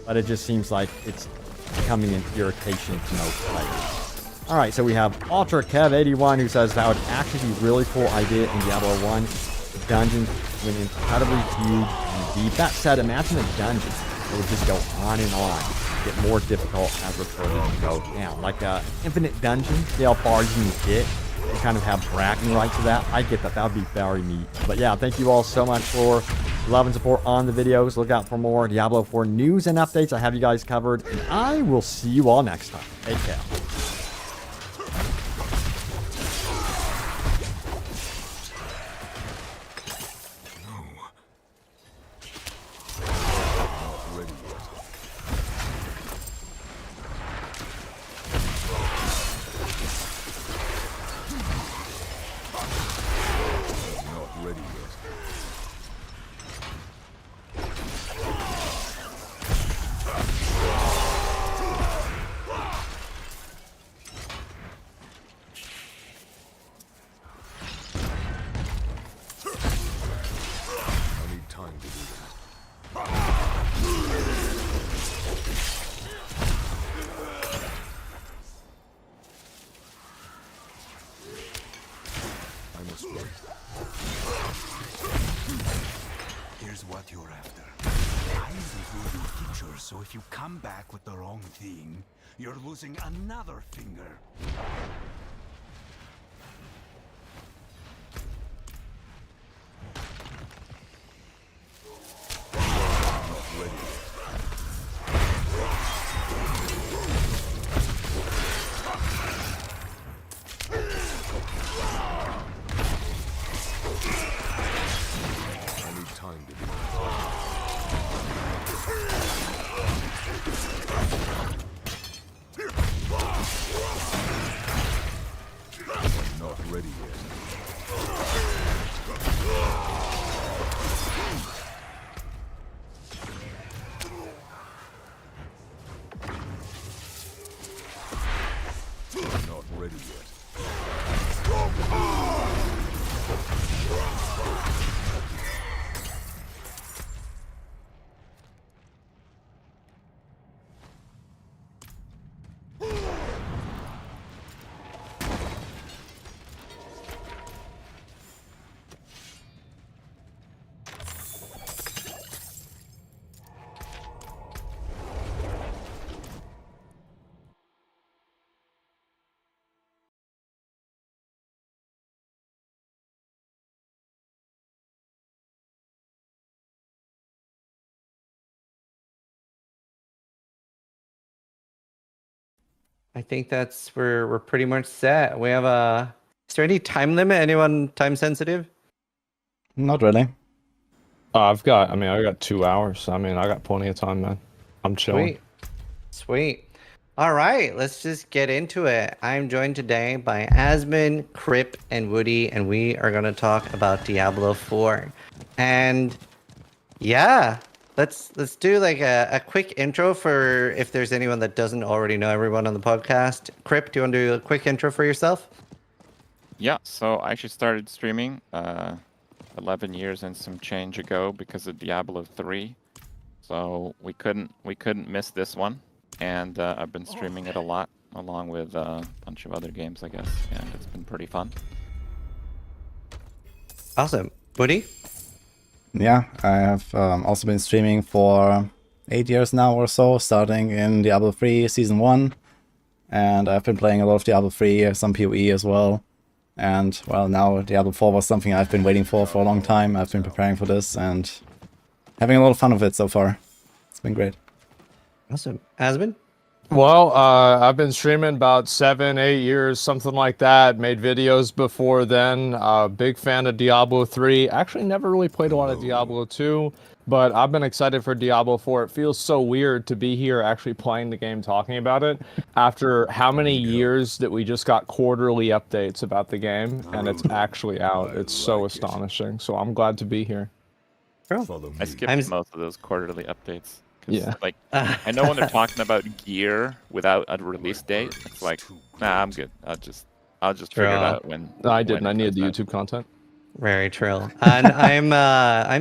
But it just seems like it's becoming an irritation to most players. Alright, so we have Ultra Kev81 who says that would actually be a really cool idea in Diablo 1. The dungeons went incredibly huge and deep. That said, imagine a dungeon that would just go on and on, get more difficult as the further you go down. Like an infinite dungeon, see how far you can get. You kind of have bragging rights to that. I get that. That would be very neat. But yeah, thank you all so much for love and support on the videos. Look out for more Diablo 4 news and updates. I have you guys covered, and I will see you all next time. Take care. Here's what you're after. I'm the voodoo teacher, so if you come back with the wrong thing, you're losing another finger. I think that's we're pretty much set. We have a. Is there any time limit? Anyone time sensitive? Not really. I got 2 hours. I got plenty of time, man. I'm chilling. Sweet. All right, let's just get into it. I'm joined today by Asmon, Crip, and Woody, and we are going to talk about Diablo 4. And Yeah. Let's do like a quick intro for if there's anyone that doesn't already know everyone on the podcast. Crip, do you want to do a quick intro for yourself? Yeah, so I actually started streaming 11 years and some change ago because of Diablo 3. So we couldn't miss this one, and I've been streaming it a lot along with a bunch of other games, I guess, and it's been pretty fun. Awesome. Woody? Yeah, I have also been streaming for 8 years now or so, starting in Diablo 3 Season 1. And I've been playing a lot of Diablo 3, some PoE as well. And, well, now Diablo 4 was something I've been waiting for a long time. I've been preparing for this and having a lot of fun with it so far. It's been great. Awesome. Asbin? Well, I've been streaming about 7, 8 years, something like that. Made videos before then. Big fan of Diablo 3. Actually, never really played a lot of Diablo 2, but I've been excited for Diablo 4. It feels so weird to be here actually playing the game, talking about it, after how many years that we just got quarterly updates about the game, and it's actually out. It's so astonishing. So I'm glad to be here. I skipped most of those quarterly updates. Yeah. Like, I know when they're talking about gear without a release date, it's like, nah, I'm good. I'll just figure it out when. No, I didn't. when I it needed the comes out. YouTube content. Very true. And I'm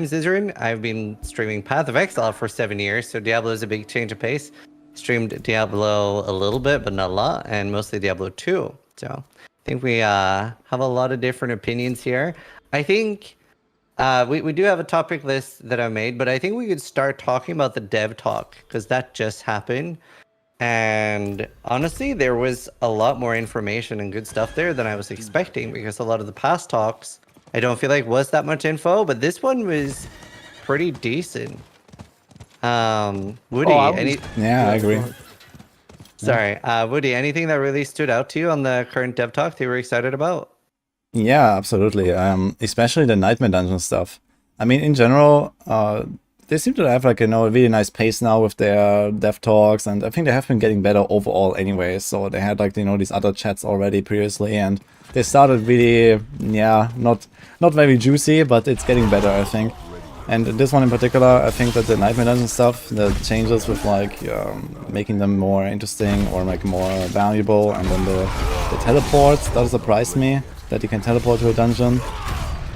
Zizarin. I've been streaming Path of Exile for 7 years, so Diablo is a big change of pace. Streamed Diablo a little bit, but not a lot, and mostly Diablo 2. So I think we have a lot of different opinions here. I think we do have a topic list that I made, but I think we could start talking about the dev talk, because that just happened. And honestly, there was a lot more information and good stuff there than I was expecting, because a lot of the past talks I don't feel like was that much info, but this one was pretty decent. Woody, Yeah, I agree. Sorry, Woody, anything that really stood out to you on the current dev talk that you were excited about? Yeah, absolutely. Especially the Nightmare Dungeon stuff. I mean, in general, they seem to have like, a really nice pace now with their dev talks, and I think they have been getting better overall anyway. So they had like, these other chats already previously, and they started really, not very juicy, but it's getting better, I think. And this one in particular, I think that the Nightmare Dungeon stuff, the changes with like making them more interesting or like more valuable, and then the teleports, that surprised me, that you can teleport to a dungeon.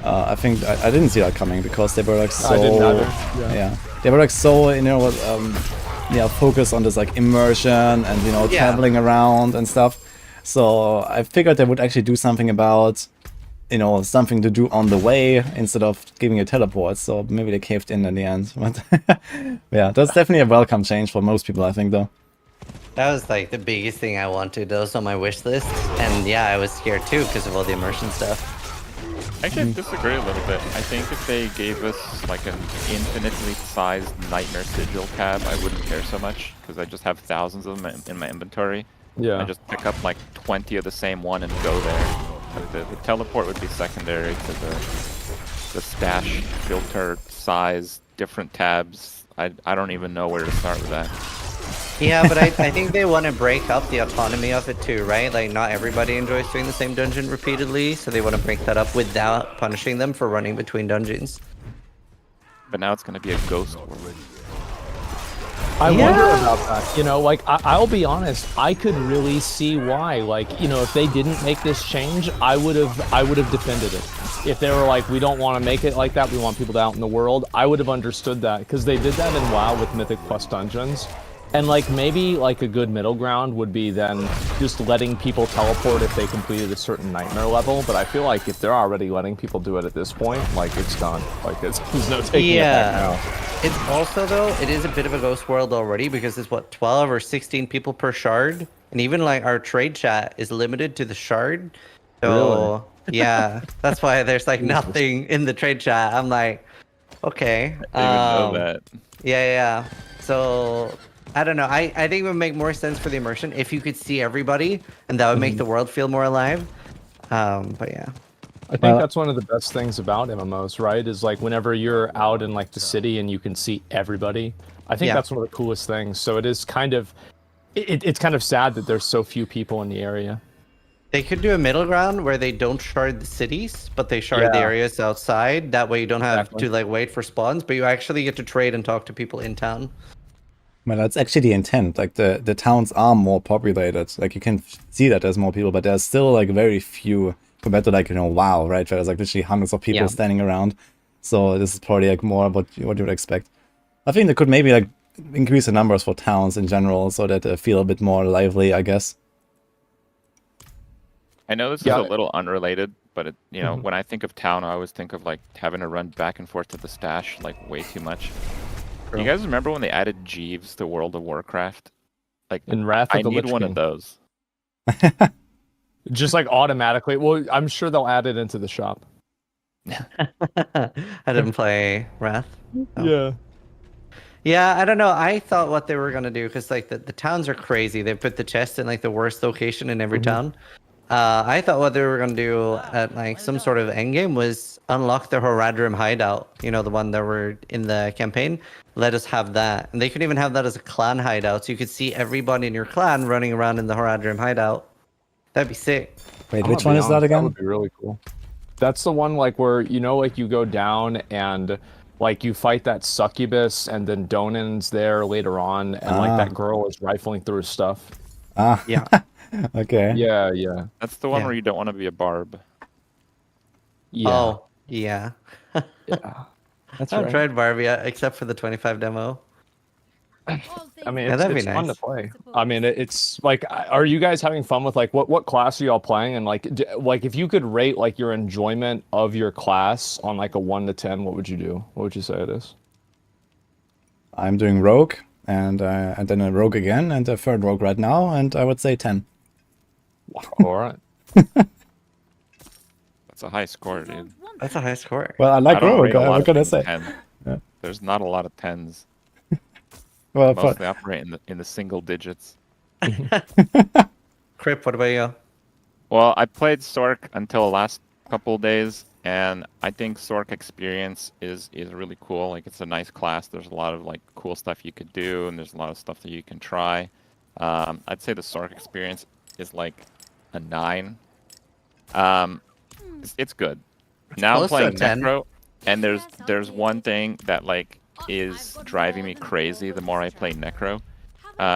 I think I didn't see that coming, because they were like so, I didn't either. Yeah. they were like so, focused on this like immersion and traveling around and stuff. So I figured they would actually do something about, something to do on the way instead of giving a teleport. So maybe they caved in the end. But yeah, that's definitely a welcome change for most people, I think, though. That was like the biggest thing I wanted. That was on my wish list. And yeah, I was scared too because of all the immersion stuff. Actually, I disagree a little bit. I think if they gave us like an infinitely sized Nightmare Sigil tab, I wouldn't care so much, because I just have thousands of them in my inventory. Yeah. I just pick up like 20 of the same one and go there. Like the teleport would be secondary to the stash filter size, different tabs. I don't even know where to start with that. Yeah, but I think they want to break up the autonomy of it too, right? Like, not everybody enjoys doing the same dungeon repeatedly, so they want to break that up without punishing them for running between dungeons. But now it's going to be a ghost world. I wonder about that. Like, I'll be honest, I could really see why. Like, if they didn't make this change, I would have defended it. If they were like, we don't want to make it like that, we want people out in the world, I would have understood that, because they did that in WoW with Mythic Plus dungeons. And like, maybe like a good middle ground would be then just letting people teleport if they completed a certain nightmare level. But I feel like if they're already letting people do it at this point, like, it's done. Like, there's no taking it back now. It's also, though, it is a bit of a ghost world already, because it's 12 or 16 people per shard, and even like our trade chat is limited to the shard. So yeah, that's why there's like nothing in the trade chat. I'm like, okay. I didn't even know that. Yeah. So I don't know. I think it would make more sense for the immersion if you could see everybody, and that would make the world feel more alive. But yeah. I think that's one of the best things about MMOs, right? Is like whenever you're out in like the city and you can see everybody. I think that's one of the coolest things. So it is kind of, it's kind of sad that there's so few people in the area. They could do a middle ground where they don't shard the cities, but they shard the areas outside. That way you don't have to like wait for spawns, but you actually get to trade and talk to people in town. Well, that's actually the intent. Like the towns are more populated. Like you can see that there's more people, but there's still like very few compared to like, you know, WoW, right? Where there's like literally hundreds of people standing around. So this is probably like more what you would expect. I think they could maybe like increase the numbers for towns in general so that they feel a bit more lively, I guess. I know this is a little unrelated, but you know, when I think of town, I always think of like having to run back and forth to the stash like way too much. You guys remember when they added Jeeves to World of Warcraft? Like, in Wrath of I the need Lich one King. of those. Just like automatically. Well, I'm sure they'll add it into the shop. I didn't play Wrath. No. Yeah. Yeah, I don't know. I thought what they were gonna do, because like the towns are crazy. They put the chest in like the worst location in every town. I thought what they were gonna do at like some sort of endgame was unlock the Horadrim hideout. You know, the one that were in the campaign. Let us have that, and they could even have that as a clan hideout, so you could see everybody in your clan running around in the Horadrim hideout. That'd be sick. Wait, which one is that again? That would be really cool. That's the one like where, you know, like you go down and like you fight that succubus, and then Donan's there later on, and like that girl is rifling through his stuff. Yeah. Okay. Yeah, yeah. That's the one where you don't want to be a Barb. Yeah. Oh, yeah. Yeah. That's I haven't right. tried Barb yet, except for the 25 demo. I mean, Yeah, that'd be it's fun to nice. play. I mean, it's like, are you guys having fun with like what class are y'all playing? And like, like if you could rate like your enjoyment of your class on like a 1 to 10, what would you do? What would you say it is? I'm doing Rogue, and then a Rogue again, and a third Rogue right now, and I would say 10. All right. That's a high score, dude. That's a high score. Well, I like I don't Rogue. rate a lot What of can I things say? 10. Yeah. There's not a lot of 10s. Well, Mostly operate in the single digits. Crip, what about you? Well, I played Sork until the last couple days, and I think Sork experience is really cool. Like, it's a nice class. There's a lot of like cool stuff you could do, and there's a lot of stuff that you can try. I'd say the Sork experience is like a 9. It's good. Now I'm close to a playing 10. Necro, and there's one thing that like is driving me crazy the more I play Necro.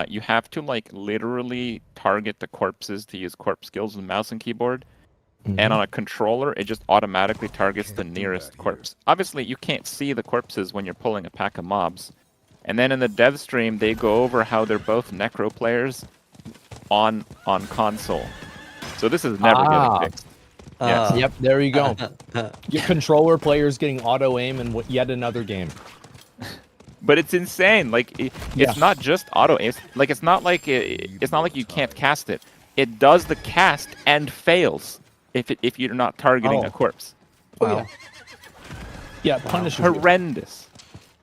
You have to like literally target the corpses to use corpse skills with mouse and keyboard. And on a controller, it just automatically targets the nearest corpse. Obviously, you can't see the corpses when you're pulling a pack of mobs. And then in the dev stream, they go over how they're both Necro players on console. So this is never getting fixed. Yes. Yep, there you go. Your controller players getting auto aim in yet another game. But it's insane. Like it's not just auto aim. It's not like you can't cast it. It does the cast and fails if you're not targeting a corpse. Wow. Yeah, punish horrendous.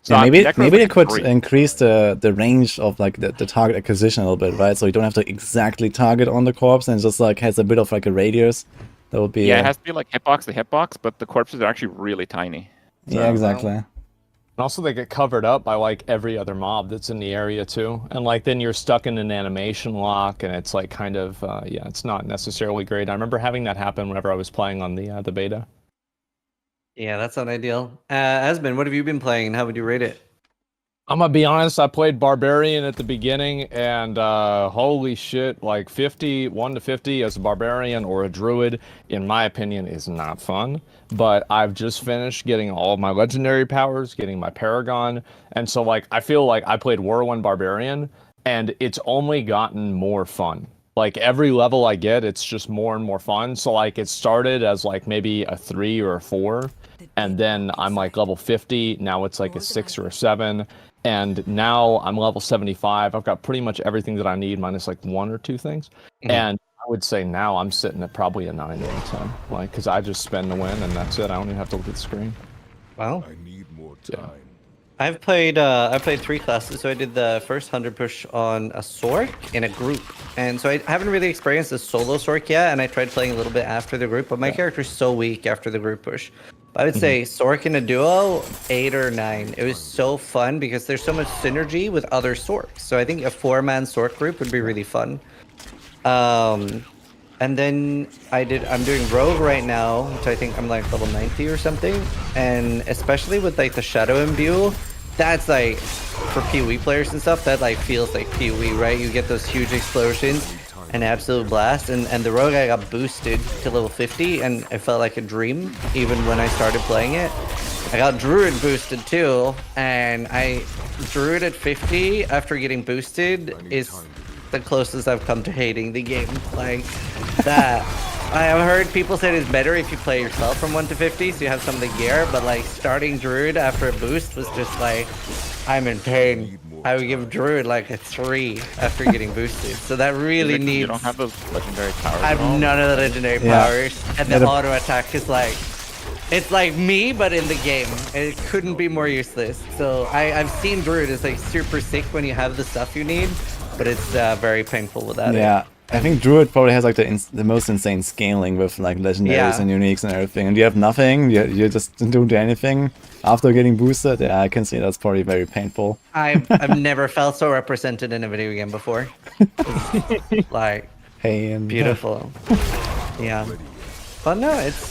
So yeah, maybe Necro's they like could 3. increase the range of like the target acquisition a little bit, right? So you don't have to exactly target on the corpse, and it just like has a bit of like a radius. That would be it has to be like hitbox to hitbox, but the corpses are actually really tiny. So, yeah, exactly. And also they get covered up by like every other mob that's in the area too. And like then you're stuck in an animation lock, and it's like kind of it's not necessarily great. I remember having that happen whenever I was playing on the beta. Yeah, that's not ideal. Asmin, what have you been playing, and how would you rate it? I'm gonna be honest, I played Barbarian at the beginning, and holy shit, like 1 to 50 as a Barbarian or a Druid, in my opinion, is not fun. But I've just finished getting all of my legendary powers, getting my Paragon, and so like I feel like I played Whirlwind Barbarian, and it's only gotten more fun. Like every level I get, it's just more and more fun. So like it started as like maybe a 3 or a 4, and then I'm like level 50, now it's like a 6 or a 7. And now I'm level 75. I've got pretty much everything that I need, minus like 1 or 2 things. And I would say now I'm sitting at probably a 9 out of 10. Like, because I just spend the win, and that's it. I don't even have to look at the screen. Wow. I need more time. I've played 3 classes. So I did the first 100 push on a Sork in a group. And so I haven't really experienced the solo Sork yet, and I tried playing a little bit after the group, but my character's so weak after the group push. I would say Sork in a duo, 8 or 9. It was so fun because there's so much synergy with other Sorks. So I think a 4-man Sork group would be really fun. And then I'm doing Rogue right now, which I think I'm like level 90 or something. And especially with like the Shadow Imbue, that's like, for PoE players and stuff, that like feels like PoE, right? You get those huge explosions and absolute blast. And the Rogue, I got boosted to level 50 and it felt like a dream even when I started playing it. I got Druid boosted too, and Druid at 50 after getting boosted is the closest I've come to hating the game. Like that. I have heard people say it's better if you play yourself from 1 to 50, so you have some of the gear, but like starting Druid after a boost was just like, I'm in pain. I would give Druid like a 3 after getting boosted. So that really needs... You don't have those legendary powers I have none of the legendary powers, and the auto attack is like... It's like me, but in the game. It couldn't be more useless. So I've seen Druid is like super sick when you have the stuff you need, but it's very painful without it. Yeah, I think Druid probably has like the most insane scaling with like legendaries and uniques and everything. And you have nothing, you just don't do anything after getting boosted. Yeah, I can see that's probably very painful. I've never felt so represented in a video game before. Like, pain. Beautiful. Yeah. But no, it's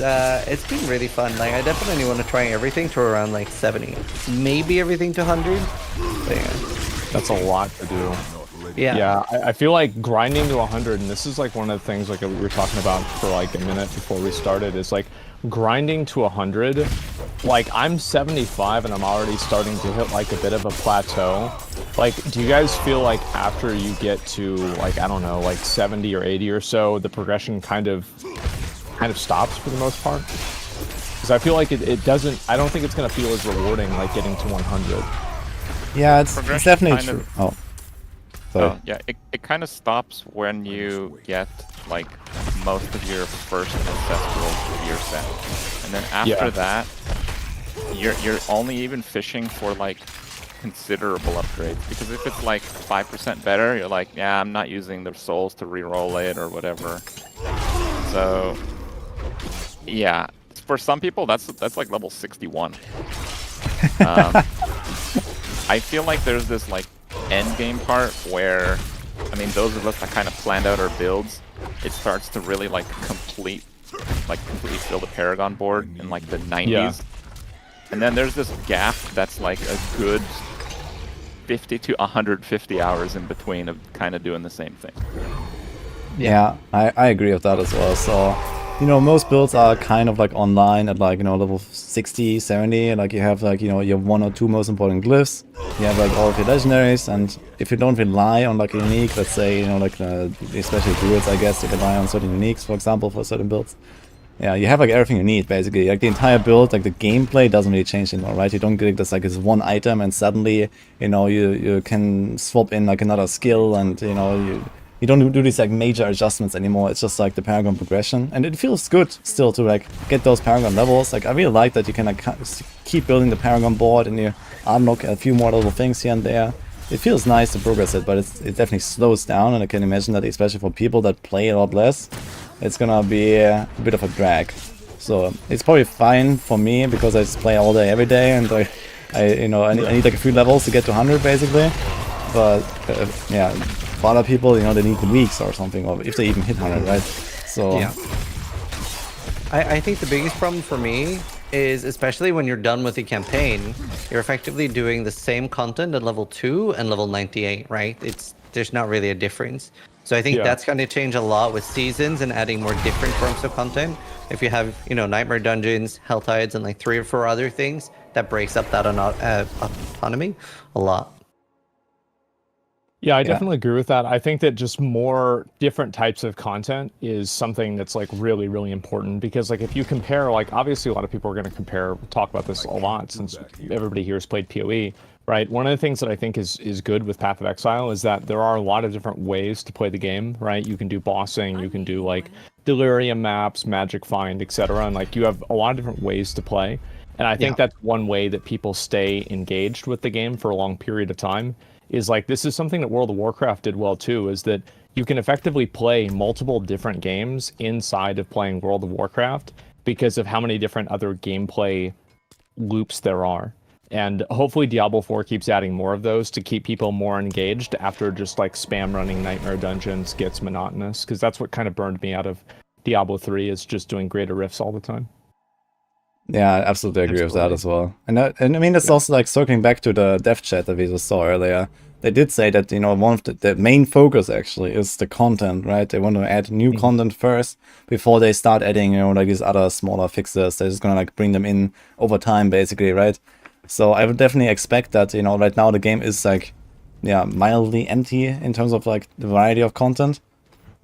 been really fun. Like, I definitely want to try everything to around like 70, maybe everything to 100. But yeah. That's a lot to do. Yeah. Yeah, I feel like grinding to 100, and this is like one of the things like we were talking about for like a minute before we started, is like grinding to 100. Like, I'm 75 and I'm already starting to hit like a bit of a plateau. Like, do you guys feel like after you get to like, I don't know, like 70 or 80 or so, the progression kind of stops for the most part? Because I feel like it doesn't, I don't think it's going to feel as rewarding like getting to 100. Yeah, it's definitely true. Yeah, it kind of stops when you get like most of your first ancestral gear set, and then after that, you're only even fishing for like considerable upgrades, because if it's like 5% better, you're like, yeah, I'm not using the souls to re-roll it or whatever. So yeah, for some people that's like level 61. I feel like there's this like end game part where, I mean, those of us that kind of planned out our builds, it starts to really like completely fill the Paragon board in like the 90s. Yeah. And then there's this gap that's like a good 50 to 150 hours in between of kind of doing the same thing. Yeah, I agree with that as well. So, you know, most builds are kind of like online at like, you know, level 60, 70, and like you have like, you know, your 1 or 2 most important glyphs, you have like all of your legendaries, and if you don't rely on like a unique, let's say, you know, like especially druids, I guess, you rely on certain uniques, for example, for certain builds. Yeah, you have like everything you need basically. Like the entire build, like the gameplay doesn't really change anymore, right? You don't get this like this one item and suddenly, you know, you can swap in like another skill, and you know, you don't do these like major adjustments anymore. It's just like the Paragon progression, and it feels good still to like get those Paragon levels. Like I really like that you can like keep building the Paragon board and you unlock a few more little things here and there. It feels nice to progress it, but it definitely slows down, and I can imagine that especially for people that play a lot less, it's gonna be a bit of a drag. So it's probably fine for me because I just play all day every day, and I need like a few levels to get to 100 basically. But yeah. For other people, you know, they need weeks or something, or if they even hit 100, right? So yeah. I think the biggest problem for me is, especially when you're done with the campaign, you're effectively doing the same content at level 2 and level 98, right? There's not really a difference. So I think that's going to change a lot with seasons and adding more different forms of content. If you have, you know, Nightmare Dungeons, Hell Tides, and like 3 or 4 other things, that breaks up that autonomy a lot. Yeah, I definitely agree with that. I think that just more different types of content is something that's like really, really important, because like if you compare, like obviously a lot of people are going to talk about this a lot since everybody here has played PoE, right? One of the things that I think is good with Path of Exile is that there are a lot of different ways to play the game, right? You can do bossing, you can do like delirium maps, magic find, etc. And like you have a lot of different ways to play. And I think that's one way that people stay engaged with the game for a long period of time. Is like, this is something that World of Warcraft did well too, is that you can effectively play multiple different games inside of playing World of Warcraft because of how many different other gameplay loops there are. And hopefully Diablo 4 keeps adding more of those to keep people more engaged after just like spam running Nightmare Dungeons gets monotonous, because that's what kind of burned me out of Diablo 3 is just doing greater rifts all the time. Yeah, I absolutely agree with that as well. And I mean, it's also like circling back to the dev chat that we just saw earlier. They did say that, you know, one of the main focus actually is the content, right? They want to add new content first before they start adding, you know, like these other smaller fixes. They're just gonna like bring them in over time, basically, right? So I would definitely expect that, you know, right now the game is like, yeah, mildly empty in terms of like the variety of content.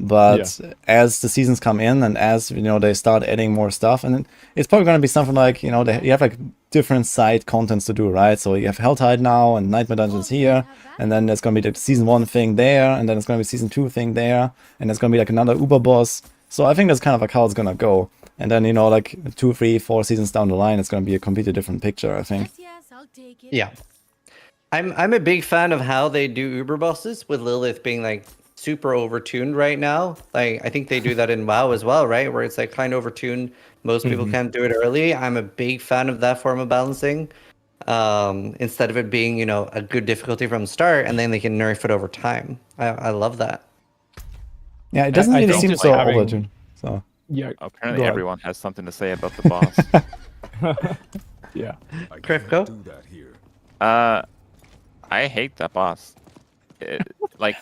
But as the seasons come in and as, you know, they start adding more stuff, and it's probably going to be something like, you know, you have like different side contents to do, right? So you have Helltide now and Nightmare Dungeons here, and then there's going to be the season 1 thing there, and then it's going to be season 2 thing there, and there's going to be like another Uber boss. So I think that's kind of like how it's going to go. And then, you know, like 2, 3, 4 seasons down the line, it's going to be a completely different picture, I think. Yeah. I'm a big fan of how they do Uber bosses, with Lilith being like super overtuned right now. Like I think they do that in WoW as well, right? Where it's like kind of overtuned. Most people can't do it early. I'm a big fan of that form of balancing. Instead of it being, you know, a good difficulty from the start, and then they can nerf it over time. I love that. Yeah, it doesn't really seem so overtuned. So yeah, apparently everyone has something to say about the boss. Yeah. Griff, go. I hate that boss. Like,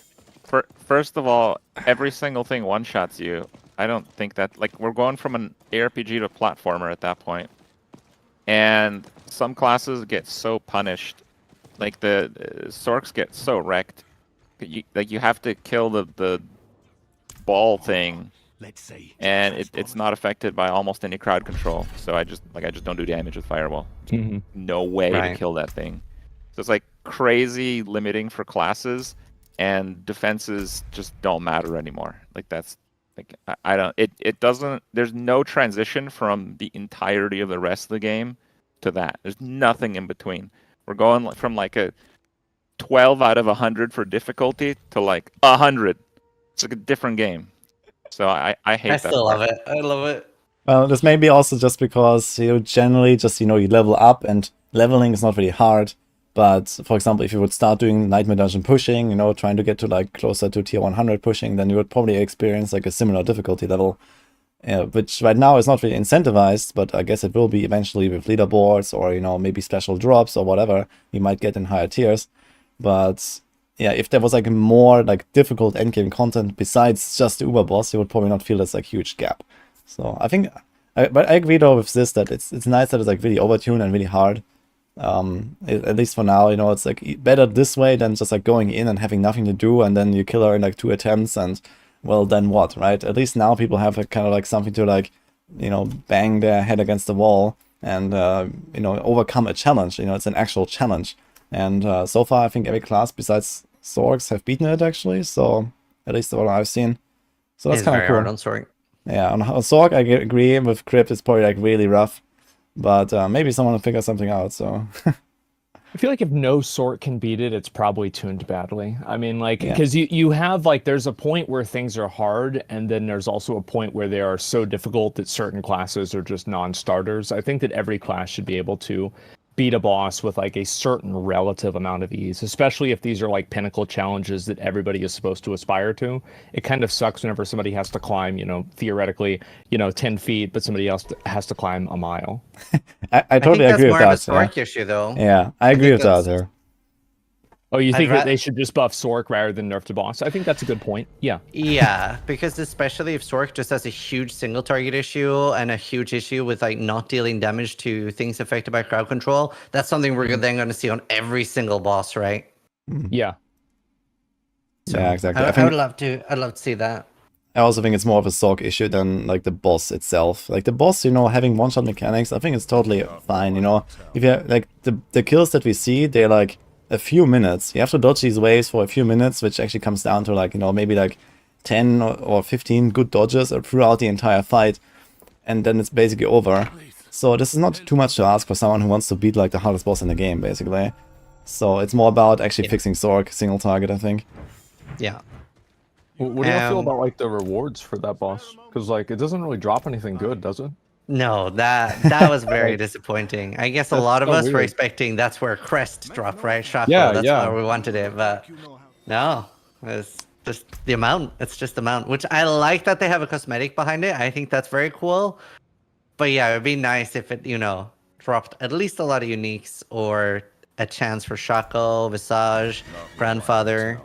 first of all, every single thing one-shots you. I don't think that... Like, we're going from an ARPG to a platformer at that point. And some classes get so punished. Like, the Sorks get so wrecked. You have to kill the ball thing. And it's not affected by almost any crowd control. So I just don't do damage with Firewall. No way to kill that thing. So it's like crazy limiting for classes, and defenses just don't matter anymore. Like that's like I don't it doesn't. There's no transition from the entirety of the rest of the game to that. There's nothing in between. We're going from like a 12 out of 100 for difficulty to like 100. It's like a different game. So I hate that. I still love it. I love it. Well, this may be also just because you generally just, you know, you level up, and leveling is not really hard. But for example, if you would start doing Nightmare Dungeon pushing, you know, trying to get to like closer to tier 100 pushing, then you would probably experience like a similar difficulty level, which right now is not really incentivized, but I guess it will be eventually with leaderboards or, you know, maybe special drops or whatever you might get in higher tiers. But yeah, if there was like more like difficult endgame content besides just the Uber boss, you would probably not feel this like huge gap. So I think, but I agree though with this that it's nice that it's like really overtuned and really hard. At least for now, you know, it's like better this way than just like going in and having nothing to do, and then you kill her in like 2 attempts, and well, then what, right? At least now people have kind of like something to like, you know, bang their head against the wall and you know, overcome a challenge. You know, it's an actual challenge, and so far I think every class besides Sorks have beaten it actually. So at least what I've seen. So that's kind of cool. Hard on Sork. Yeah, on Sork I agree with Crypt. It's probably like really rough. But maybe someone will figure something out, so... I feel like if no Sork can beat it, it's probably tuned badly. I mean, like, because you have, like, there's a point where things are hard, and then there's also a point where they are so difficult that certain classes are just non-starters. I think that every class should be able to beat a boss with, like, a certain relative amount of ease, especially if these are, like, pinnacle challenges that everybody is supposed to aspire to. It kind of sucks whenever somebody has to climb, you know, theoretically, you know, 10 feet, but somebody else has to climb a mile. I totally agree with that. That's more of a Sork issue, though. Yeah, I agree with that there. Oh, you think that they should just buff Sork rather than nerf the boss? I think that's a good point. Yeah. Yeah, because especially if Sork just has a huge single target issue and a huge issue with like not dealing damage to things affected by crowd control, that's something we're then going to see on every single boss, right? Yeah. So, yeah, exactly. I'd love to see that. I also think it's more of a Sork issue than like the boss itself. Like the boss, you know, having one-shot mechanics, I think it's totally fine. You know, if you like the kills that we see, they're like a few minutes. You have to dodge these waves for a few minutes, which actually comes down to like, you know, maybe like 10 or 15 good dodges throughout the entire fight, and then it's basically over. So this is not too much to ask for someone who wants to beat like the hardest boss in the game, basically. So it's more about actually fixing Sork single target, I think. Yeah. What do you feel about like the rewards for that boss? Because like it doesn't really drop anything good, does it? No, that was very disappointing. I guess a That's lot of so us were weird. expecting that's where Crest dropped, right? Shockwell, Yeah, that's yeah. where we wanted it, but no, it's just the amount. It's just the amount, which I like that they have a cosmetic behind it. I think that's very cool. But yeah, it'd be nice if it, dropped at least a lot of uniques or a chance for Shaco, Visage, Grandfather.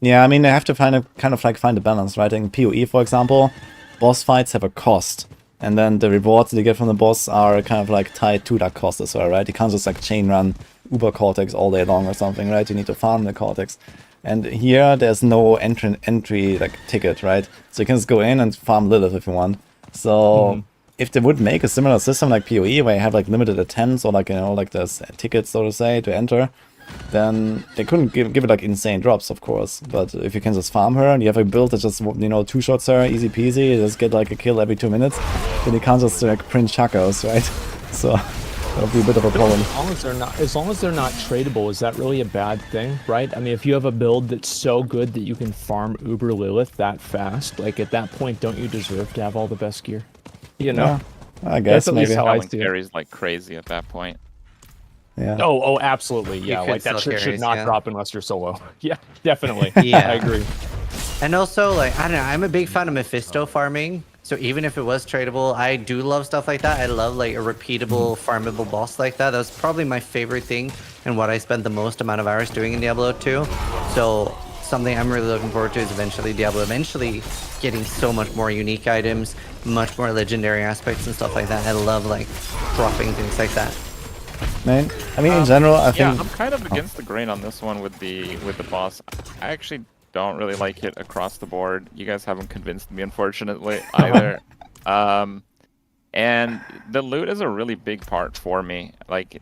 Yeah, I mean, they have to find a balance, right? In PoE, for example, boss fights have a cost, and then the rewards that you get from the boss are kind of like tied to that cost as well, right? You can't just like chain run Uber Cortex all day long or something, right? You need to farm the Cortex. And here, there's no entry like ticket, right? So you can just go in and farm Lilith if you want. So if they would make a similar system like PoE, where you have like limited attempts or like, like there's tickets, so to say, to enter, then they couldn't give it like insane drops, of course. But if you can just farm her and you have a build that just, two-shots her, easy peasy, you just get like a kill every 2 minutes, then you can't just like print Chacos, right? So that would be a bit of a problem. As long as they're not tradable, is that really a bad thing, right? I mean, if you have a build that's so good that you can farm Uber Lilith that fast, like at that point, don't you deserve to have all the best gear? Yeah, I guess that's at maybe. least how I Selling see it. carries like crazy at that point. Yeah. Oh, absolutely. Yeah, could like that sell should carries, not yeah. drop unless you're solo. Yeah, definitely. Yeah. I agree. And also, like, I don't know, I'm a big fan of Mephisto farming. So even if it was tradable, I do love stuff like that. I love like a repeatable, farmable boss like that. That was probably my favorite thing and what I spent the most amount of hours doing in Diablo 2. So something I'm really looking forward to is eventually getting so much more unique items, much more legendary aspects and stuff like that. I love like dropping things like that. Man, I mean, in general, I think... Yeah, I'm kind of against the grain on this one with the boss. I actually don't really like it across the board. You guys haven't convinced me, unfortunately, either. And the loot is a really big part for me. Like,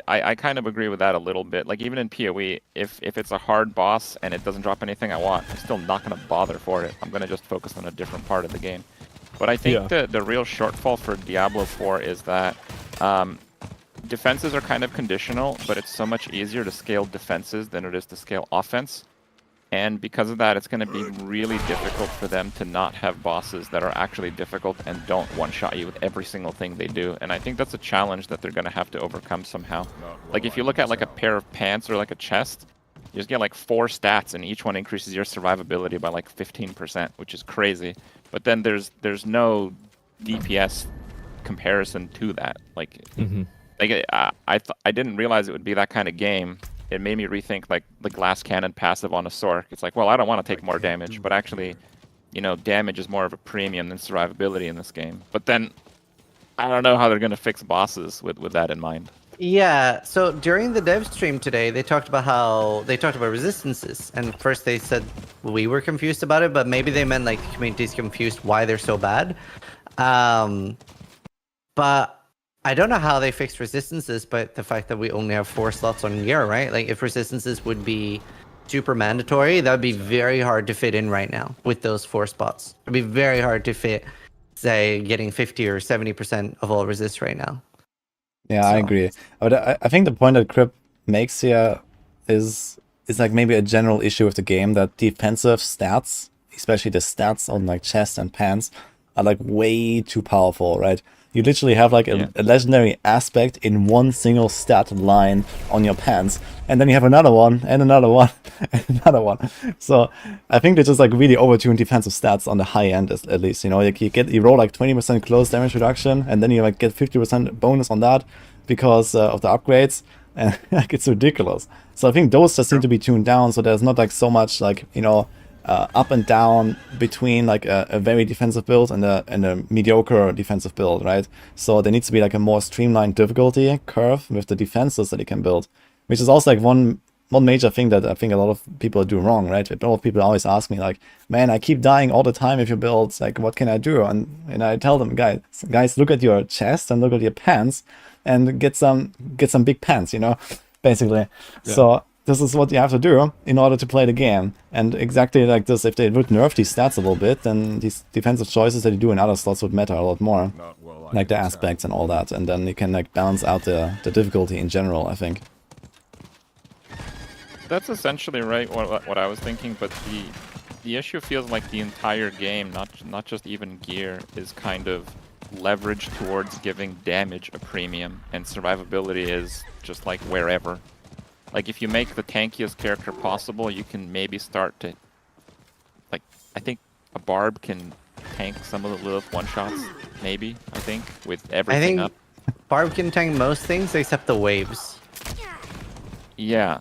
I kind of agree with that a little bit. Like, even in PoE, if it's a hard boss and it doesn't drop anything I want, I'm still not going to bother for it. I'm going to just focus on a different part of the game. But I think the real shortfall for Diablo 4 is that defenses are kind of conditional, but it's so much easier to scale defenses than it is to scale offense. And because of that, it's going to be really difficult for them to not have bosses that are actually difficult and don't one-shot you with every single thing they do. And I think that's a challenge that they're going to have to overcome somehow. Like, if you look at like a pair of pants or like a chest, you just get like 4 stats, and each one increases your survivability by like 15%, which is crazy. But then there's no DPS comparison to that. Like, I didn't realize it would be that kind of game. It made me rethink like the glass cannon passive on a Sork. It's like, well, I don't want to take more damage, but actually, damage is more of a premium than survivability in this game. But then, I don't know how they're going to fix bosses with that in mind. Yeah, so during the dev stream today, they talked about resistances, and first they said we were confused about it, but maybe they meant like the community's confused why they're so bad. But I don't know how they fixed resistances, but the fact that we only have 4 slots on gear, right? Like, if resistances would be super mandatory, that would be very hard to fit in right now with those 4 spots. It'd be very hard to fit, say, getting 50 or 70% of all resist right now. Yeah, I agree. But I think the point that Crip makes here is like maybe a general issue with the game, that defensive stats, especially the stats on like chest and pants, are like way too powerful, right? You literally have like a legendary aspect in one single stat line on your pants, and then you have another one, and another one, and another one. So I think they just like really overtune defensive stats on the high end, at least. You roll like 20% close damage reduction, and then you like get 50% bonus on that because of the upgrades, and like it's ridiculous. So I think those just need to be tuned down, so there's not like so much like up and down between like a very defensive build and a mediocre defensive build, right? So there needs to be like a more streamlined difficulty curve with the defenses that you can build, which is also like one major thing that I think a lot of people do wrong, right? A lot of people always ask me like, man, I keep dying all the time if you build, like, what can I do? And I tell them, guys, look at your chest and look at your pants and get some big pants, basically. Yeah. So this is what you have to do in order to play the game. And exactly like this, if they would nerf these stats a little bit, then these defensive choices that you do in other slots would matter a lot more. Like the aspects and all that. And then you can like balance out the difficulty in general, I think. That's essentially right what I was thinking, but the issue feels like the entire game, not just even gear, is kind of leverage towards giving damage a premium, and survivability is just like wherever. Like if you make the tankiest character possible, you can maybe start to, like, I think a Barb can tank some of the Lilith one-shots, maybe, I think, with everything up. Barb can tank most things except the waves. Yeah,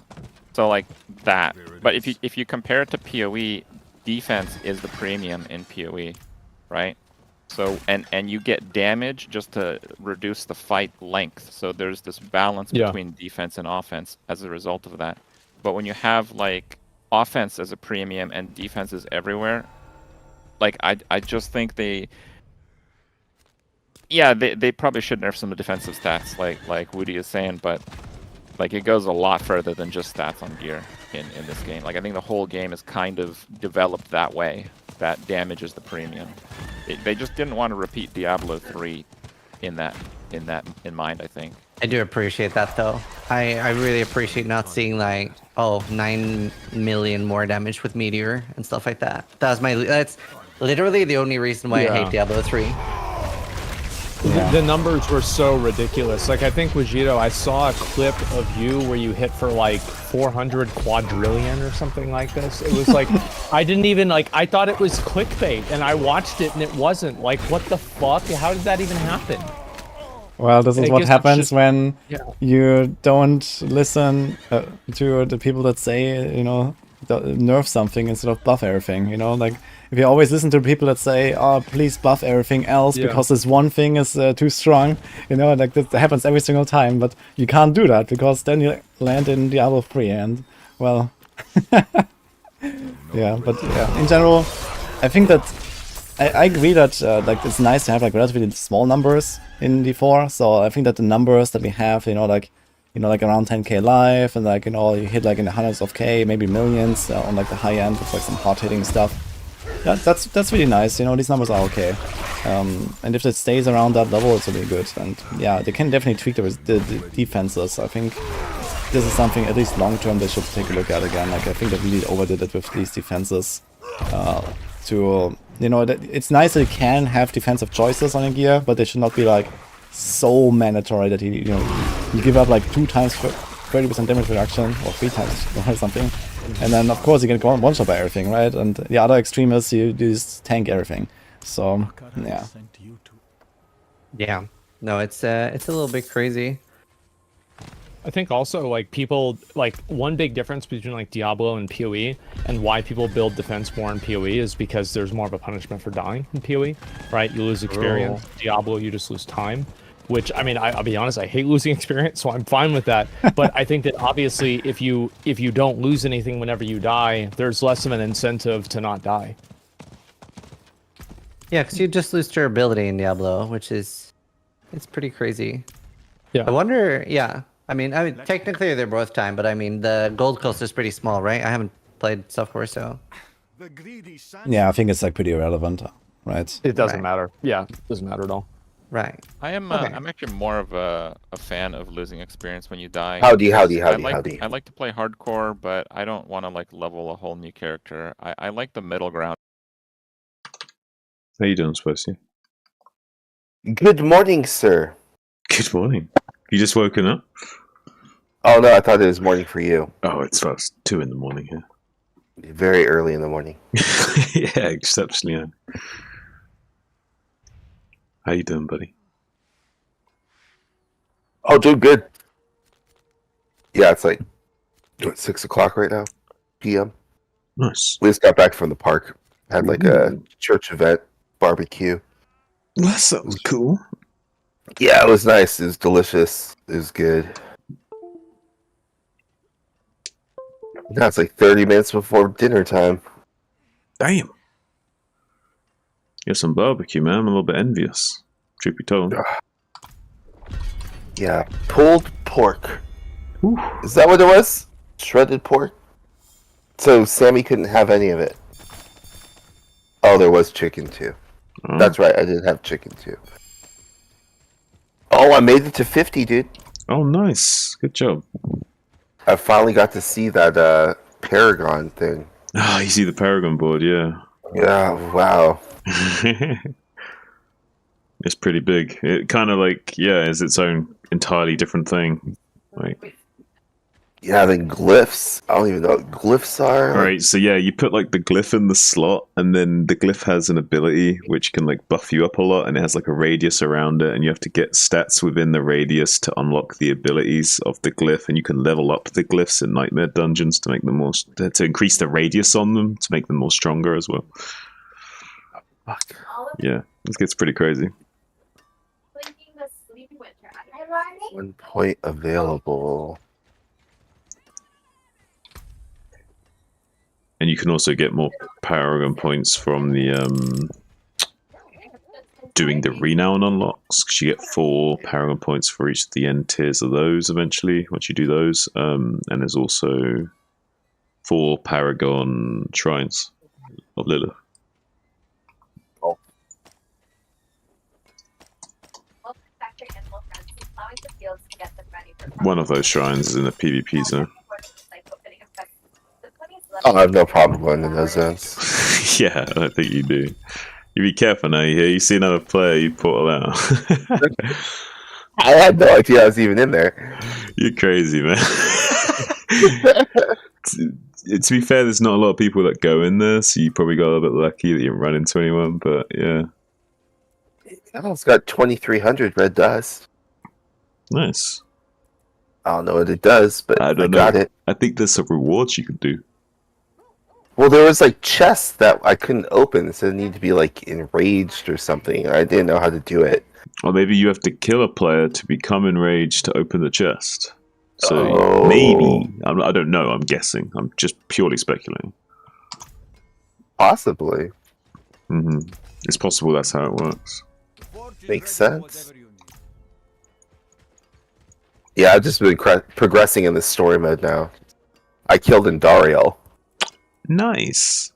so like that. But if you compare it to PoE, defense is the premium in PoE, right? So and you get damage just to reduce the fight length. So there's this balance between defense and offense as a result of that. But when you have like offense as a premium and defense is everywhere, like I just think they probably should nerf some of the defensive stats like Woody is saying, but like it goes a lot further than just stats on gear in this game. Like I think the whole game is kind of developed that way. That damage is the premium. They just didn't want to repeat Diablo 3 in mind, I think. I do appreciate that though. I really appreciate not seeing like 9 million more damage with Meteor and stuff like that. That's literally the only reason why I hate Diablo 3. The numbers were so ridiculous. Like I think Vegito, I saw a clip of you where you hit for like 400 quadrillion or something like this. It was like I didn't even I thought it was clickbait, and I watched it and it wasn't. Like what the fuck? How did that even happen? Well, this is what happens when you don't listen to the people that say, nerf something instead of buff everything, like if you always listen to people that say, oh, please buff everything else because this one thing is too strong, like that happens every single time, but you can't do that because then you land in Diablo 3 and, well, in general, I think that I agree that it's nice to have relatively small numbers in D4, so I think that the numbers that we have, around 10k life, and you hit in the hundreds of k, maybe millions on the high end with some hard hitting stuff. That's really nice. These numbers are okay, and if it stays around that level, it's really good. And they can definitely tweak the defenses. I think this is something at least long term they should take a look at again. I think they really overdid it with these defenses. It's nice that you can have defensive choices on a gear, but they should not be so mandatory that you give up 2 times 30% damage reduction or 3 times or something, and then of course you can go on one-shot by everything, right? And the other extreme is you just tank everything. So no, it's a little bit crazy. I think also people one big difference between Diablo and PoE and why people build defense more in PoE is because there's more of a punishment for dying in PoE, right? You lose experience. Diablo, you just lose time, which I'll be honest, I hate losing experience, so I'm fine with that. But I think that obviously if you don't lose anything whenever you die, there's less of an incentive to not die. Yeah, because you just lose durability in Diablo, which it's pretty crazy. Yeah. I wonder, I mean, technically they're both time, but the gold cost is pretty small, right? I haven't played software, so. Yeah, I think it's pretty irrelevant, right? It doesn't matter. Yeah, it doesn't matter at all. Right. I'm actually more of a fan of losing experience when you die. Howdy. I like to play hardcore, but I don't want to level a whole new character. I like the middle ground. How you doing, Spicy? Good morning, sir. Good morning. You just woken up? Oh no, I thought it was morning for you. Oh, it's 2 in the morning here. Very early in the morning. Yeah, exceptionally early. How you doing, buddy? Oh, doing good. Yeah, it's 6 o'clock right now, p.m. Nice. We just got back from the park. Had a church event, barbecue. That sounds cool. Yeah, it was nice. It was delicious. It was good. Now it's 30 minutes before dinner time. Damn. Get some barbecue, man. I'm a little bit envious. Truth be told. Yeah, pulled pork. Ooh. Is that what it was? Shredded pork? So Sammy couldn't have any of it. Oh, there was chicken too. Oh. That's right, I did have chicken too. Oh, I made it to 50, dude. Oh, nice. Good job. I finally got to see that Paragon thing. Ah, you see the Paragon board, yeah. Yeah, wow. It's pretty big. It kind of like, yeah, is its own entirely different thing. Like, Yeah, then glyphs. I don't even know what glyphs are. right, so yeah, you put like the glyph in the slot, and then the glyph has an ability which can like buff you up a lot, and it has like a radius around it, and you have to get stats within the radius to unlock the abilities of the glyph, and you can level up the glyphs in nightmare dungeons to make them more to increase the radius on them to make them more stronger as well. Yeah, this gets pretty crazy. 1 point available. And you can also get more Paragon points from the doing the renown unlocks, because you get 4 Paragon points for each of the end tiers of those eventually once you do those. And there's also 4 Paragon shrines of Lilith. One of those shrines is in the PvP zone. Oh, I have no problem going in those zones. Yeah, I think you do. You be careful now. You see another player, you portal out. I had no idea I was even in there. You're crazy, man. To be fair, there's not a lot of people that go in there, so you probably got a little bit lucky that you didn't run into anyone, but yeah. I almost got 2,300 red dust. Nice. I don't know what it does, but I got it. I think there's some rewards you can do. Well, there was like chests that I couldn't open, so it needed to be like enraged or something. I didn't know how to do it. Or maybe you have to kill a player to become enraged to open the chest. So maybe, I don't know, I'm guessing. I'm just purely speculating. Possibly. It's possible that's how it works. Makes sense. Yeah, I've just been progressing in the story mode now. I killed Indariel. Nice.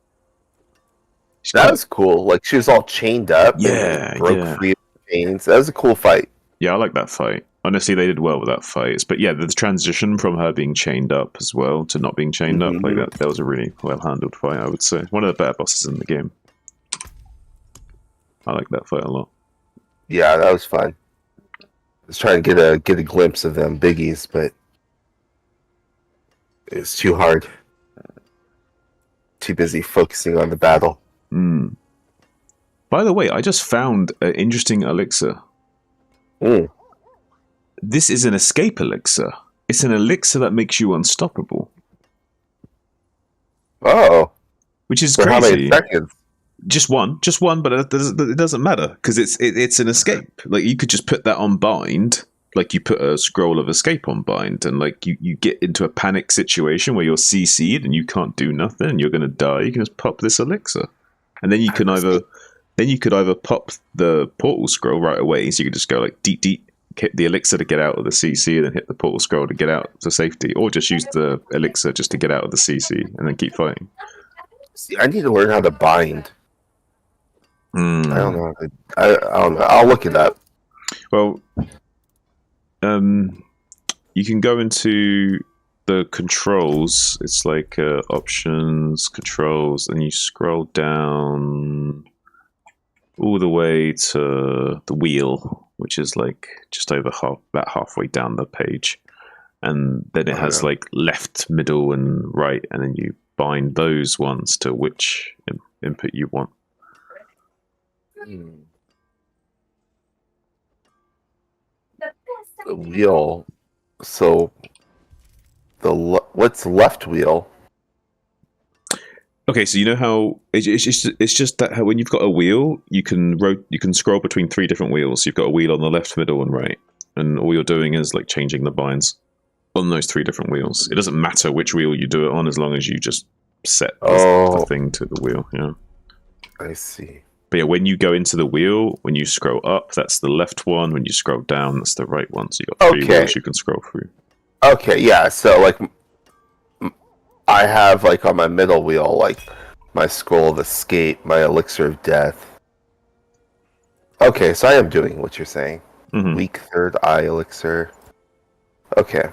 That was cool. Like, she was all chained up. Yeah, and broke free of the chains. That was a cool fight. Yeah, I like that fight. Honestly, they did well with that fight. But yeah, the transition from her being chained up as well to not being chained up, like that was a really well-handled fight, I would say. One of the better bosses in the game. I like that fight a lot. Yeah, that was fun. I was trying to get a glimpse of them biggies, but it was too hard. Too busy focusing on the battle. By the way, I just found an interesting elixir. This is an escape elixir. It's an elixir that makes you unstoppable. Oh. Which is For crazy. how many seconds? Just one, but it doesn't matter because it's an escape. Like you could just put that on bind, like you put a scroll of escape on bind, and like you get into a panic situation where you're CC'd and you can't do nothing and you're gonna die. You can just pop this elixir, and then you can either pop the portal scroll right away, so you could just go like deep, hit the elixir to get out of the CC, and then hit the portal scroll to get out to safety, or just use the elixir just to get out of the CC and then keep fighting. See, I need to learn how to bind. I don't know. I don't know. I'll look it up. Well, you can go into the controls. It's like options, controls, and you scroll down all the way to the wheel, which is like just over about halfway down the page, and then it has like left, middle, and right, and then you bind those ones to which input you want. The wheel. So what's left wheel? Okay, so you know how it's just that how when you've got a wheel, you can scroll between 3 different wheels. You've got a wheel on the left, middle, and right, and all you're doing is like changing the binds on those 3 different wheels. It doesn't matter which wheel you do it on, as long as you just set the thing to the wheel. Yeah, I see. But yeah, when you go into the wheel, when you scroll up, that's the left one. When you scroll down, that's the right one. So you got 3 wheels you can scroll through. Okay, yeah. So like, I have like on my middle wheel, like my scroll of escape, my elixir of death. Okay, so I am doing what you're saying. Weak third eye elixir. Okay.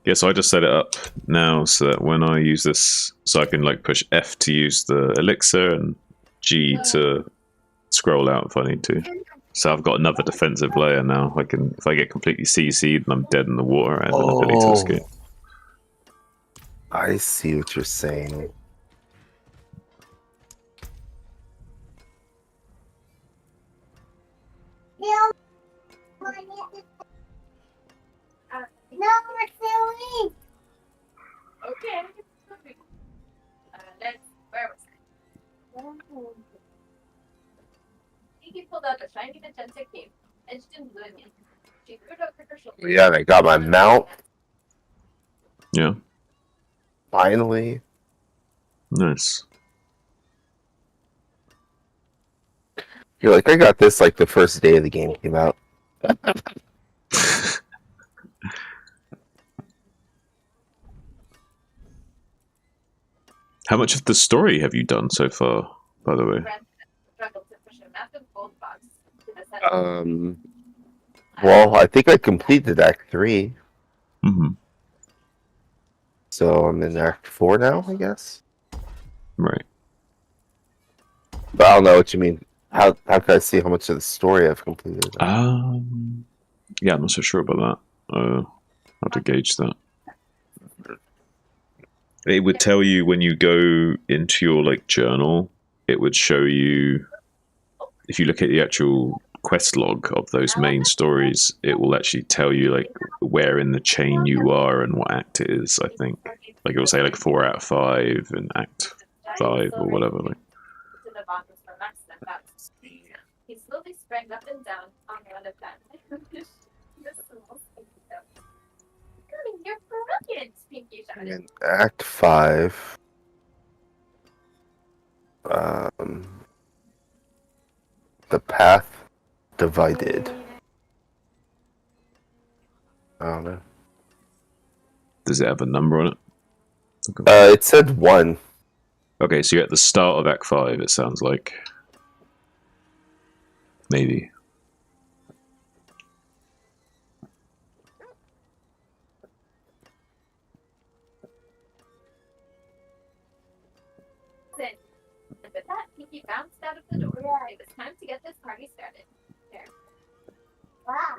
Yeah, so I just set it up now so that when I use this, so I can like push F to use the elixir and G to scroll out if I need to. So I've got another defensive layer now. I can, if I get completely CC'd and I'm dead in the water, I have an ability to escape. I see what you're saying. No, we're filming. Okay. Let's. Where was I? Kiki pulled out a shiny magenta cape, and she didn't blame me. She threw it over her shoulder. Yeah, and I got my mount. Yeah. Finally. Nice. You're like, I got this like the first day of the game came out. How much of the story have you done so far, by the way? Well, I think I completed Act 3. Mm-hmm. So I'm in Act 4 now, I guess. Right. But I don't know what you mean. How can I see how much of the story I've completed? Yeah, I'm not so sure about that. How to gauge that. It would tell you when you go into your like journal, it would show you, if you look at the actual quest log of those main stories, it will actually tell you like where in the chain you are and what act it is, I think. Like it will say like 4 out of 5 in Act 5 or whatever. Like. He slowly sprang up and down on one of them. You're brilliant, Pinky shouted. In Act 5. The path divided. I don't know. Does it have a number on it? It said 1. Okay, so you're at the start of Act 5, it sounds like. Maybe. And with that, Pinky bounced out of the door. It was time to get this party started. There. Wow.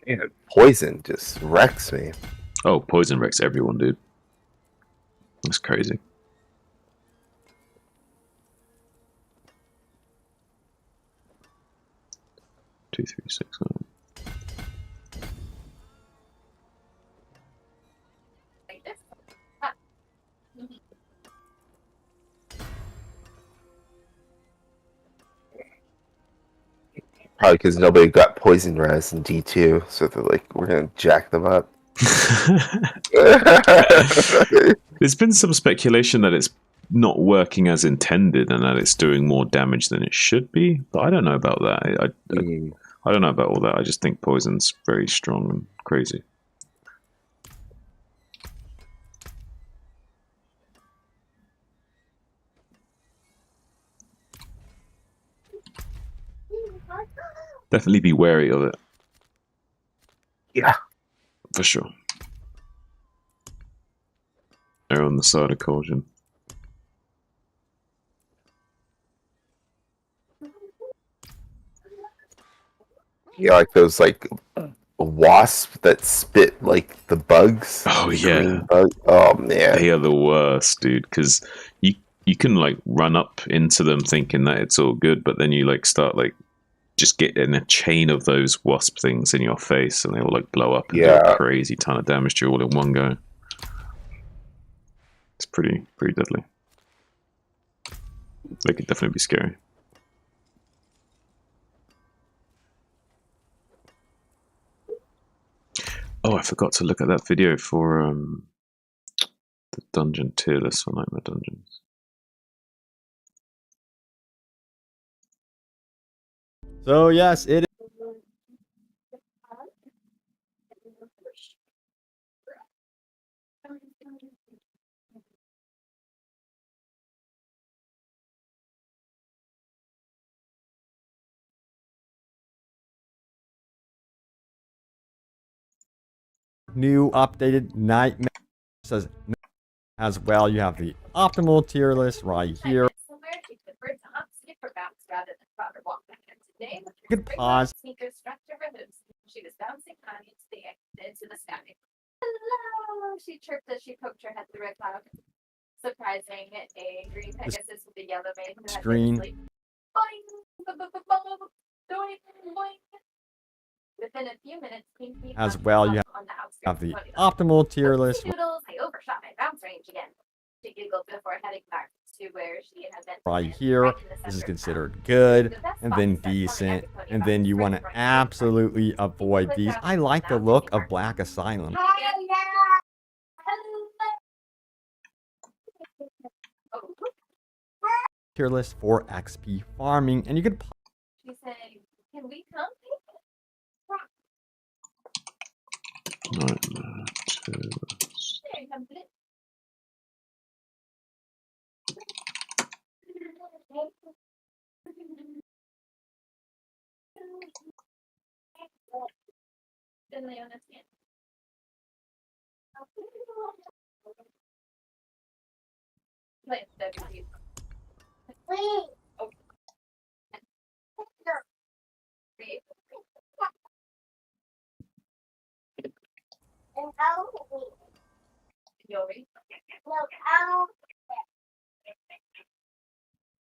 Man, poison just wrecks me. Oh, poison wrecks everyone, dude. That's crazy. Two, three, six, nine. Like this. Probably because nobody got poison res in D2, so they're like, we're gonna jack them up. There's been some speculation that it's not working as intended and that it's doing more damage than it should be, but I don't know about that. I don't know about all that. I just think poison's very strong and crazy. Definitely be wary of it. Yeah. For sure. They're on the side of caution. Yeah, like those like wasps that spit like the bugs. Oh yeah. Oh man. They are the worst, dude, because you can like run up into them thinking that it's all good, but then you like start like just getting a chain of those wasp things in your face and they all like blow up and do a crazy ton of damage to you all in one go. It's pretty deadly. They could definitely be scary. Oh, I forgot to look at that video for the dungeon tier list for Nightmare Dungeons. So yes, it new updated nightmare. Says as well. You have the optimal tier list right here. You could pause. She was bouncing high into the sky. Hello, she chirped as she poked her head through a cloud, surprising a green Pegasus with a yellow mane who had been asleep. Boing, boing, boing. Within a few minutes, Pinky As well, you have the optimal tier list Noodles, I overshot my bounce range again. She giggled before heading back to where she had been. right here. This is considered good, and then decent, and then you want to absolutely avoid these. I like the look of Black Asylum. Tier list for XP farming, and you could. She said, "Can we come?"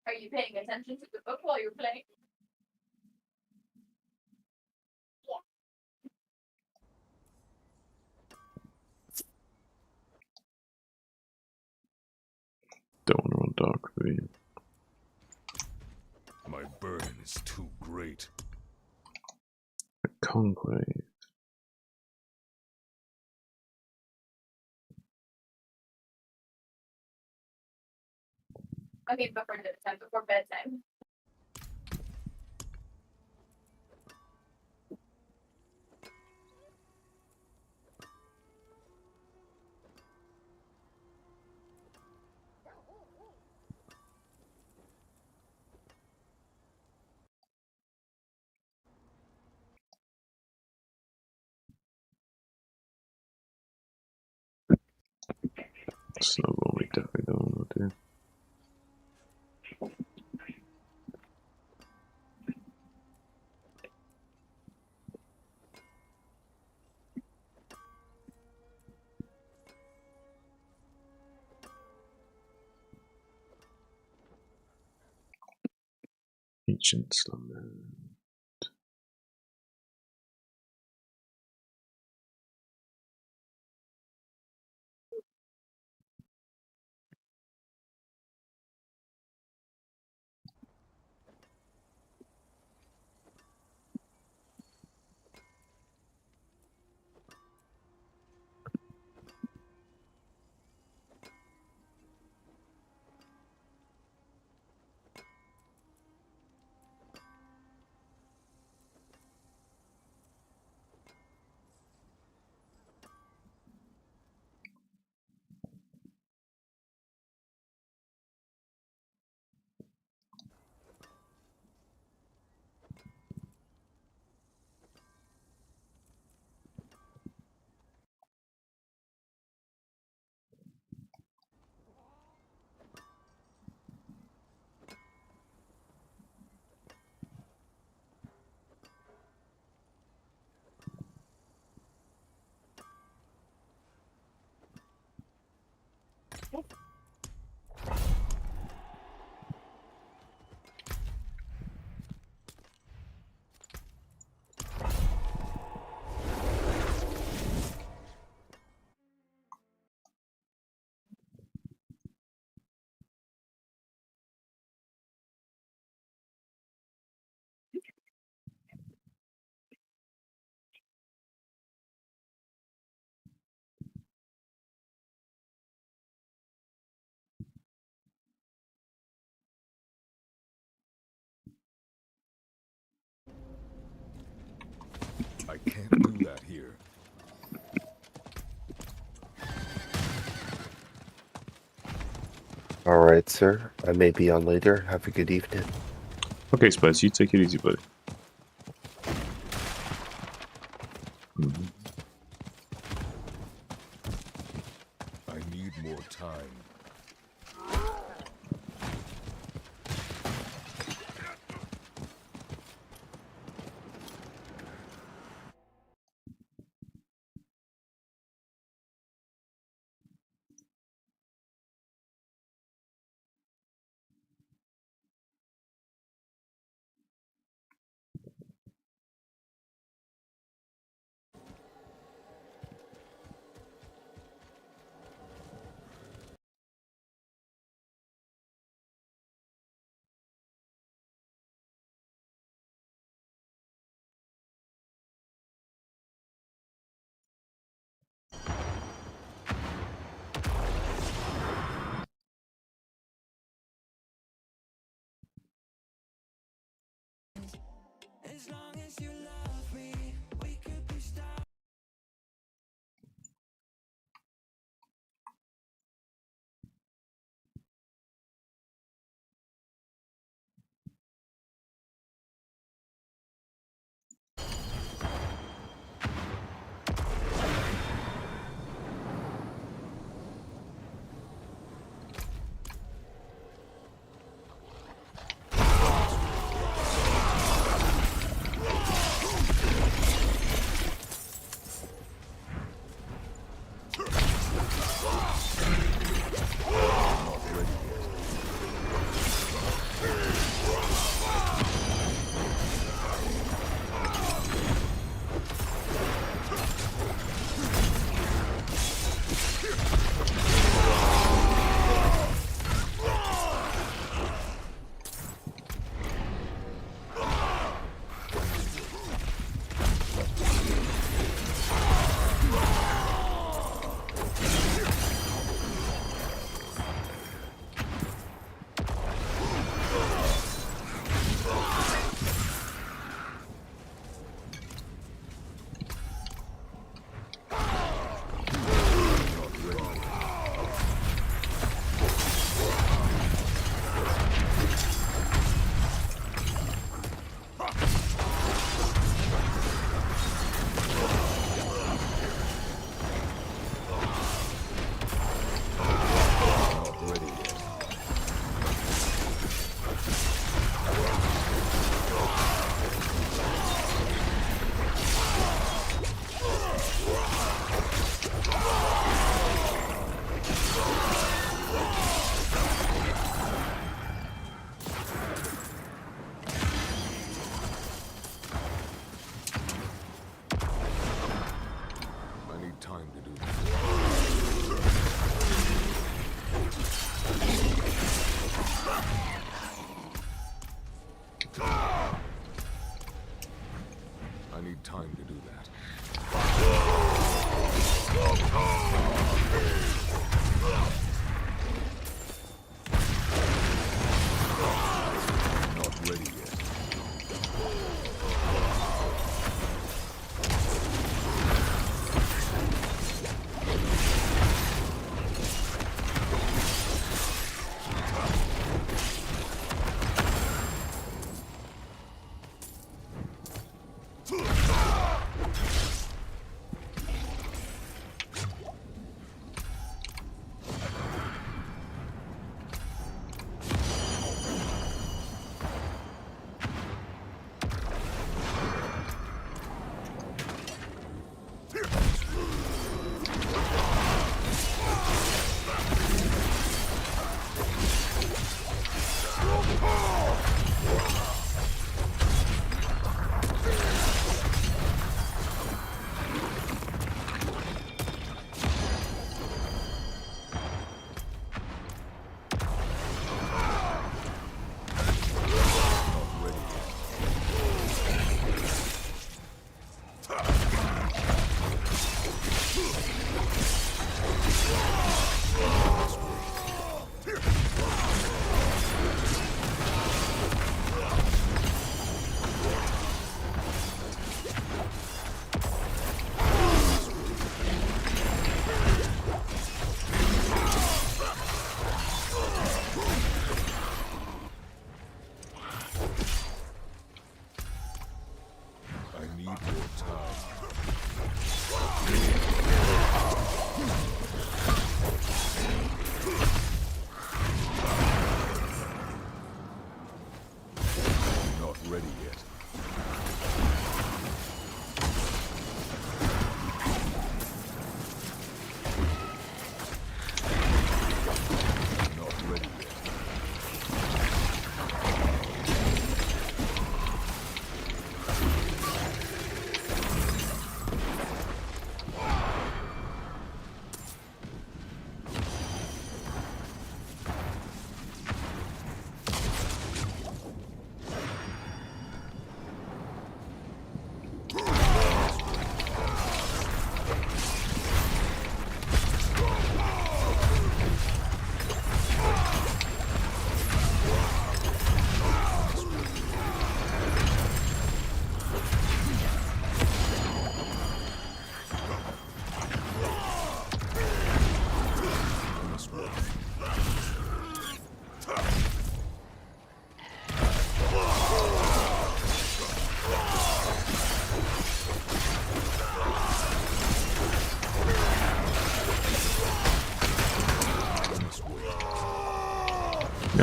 Are you paying attention to the book while you're playing? Don't want to run dark green. My burden is too great. Conclave. I mean, before bedtime, before bedtime. Snowball we definitely don't want to do. Ancient slumber. I can't do that here. Alright, sir. I may be on later. Have a good evening. Okay, Spice, you take it easy, buddy. As long as you love me, we could be stars. I need time to do that. Not ready yet.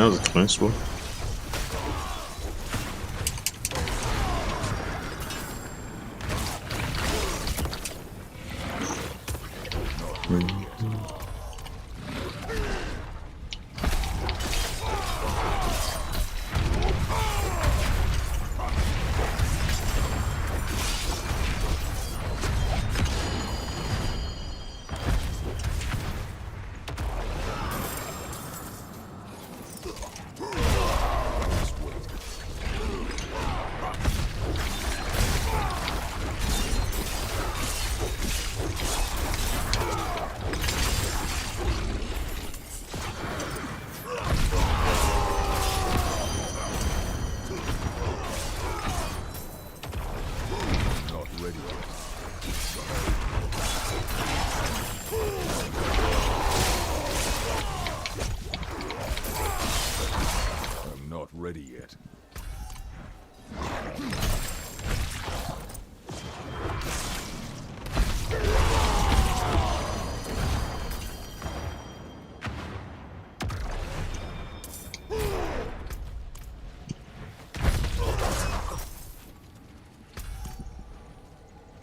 That was a close one. Not ready yet. I'm not ready yet.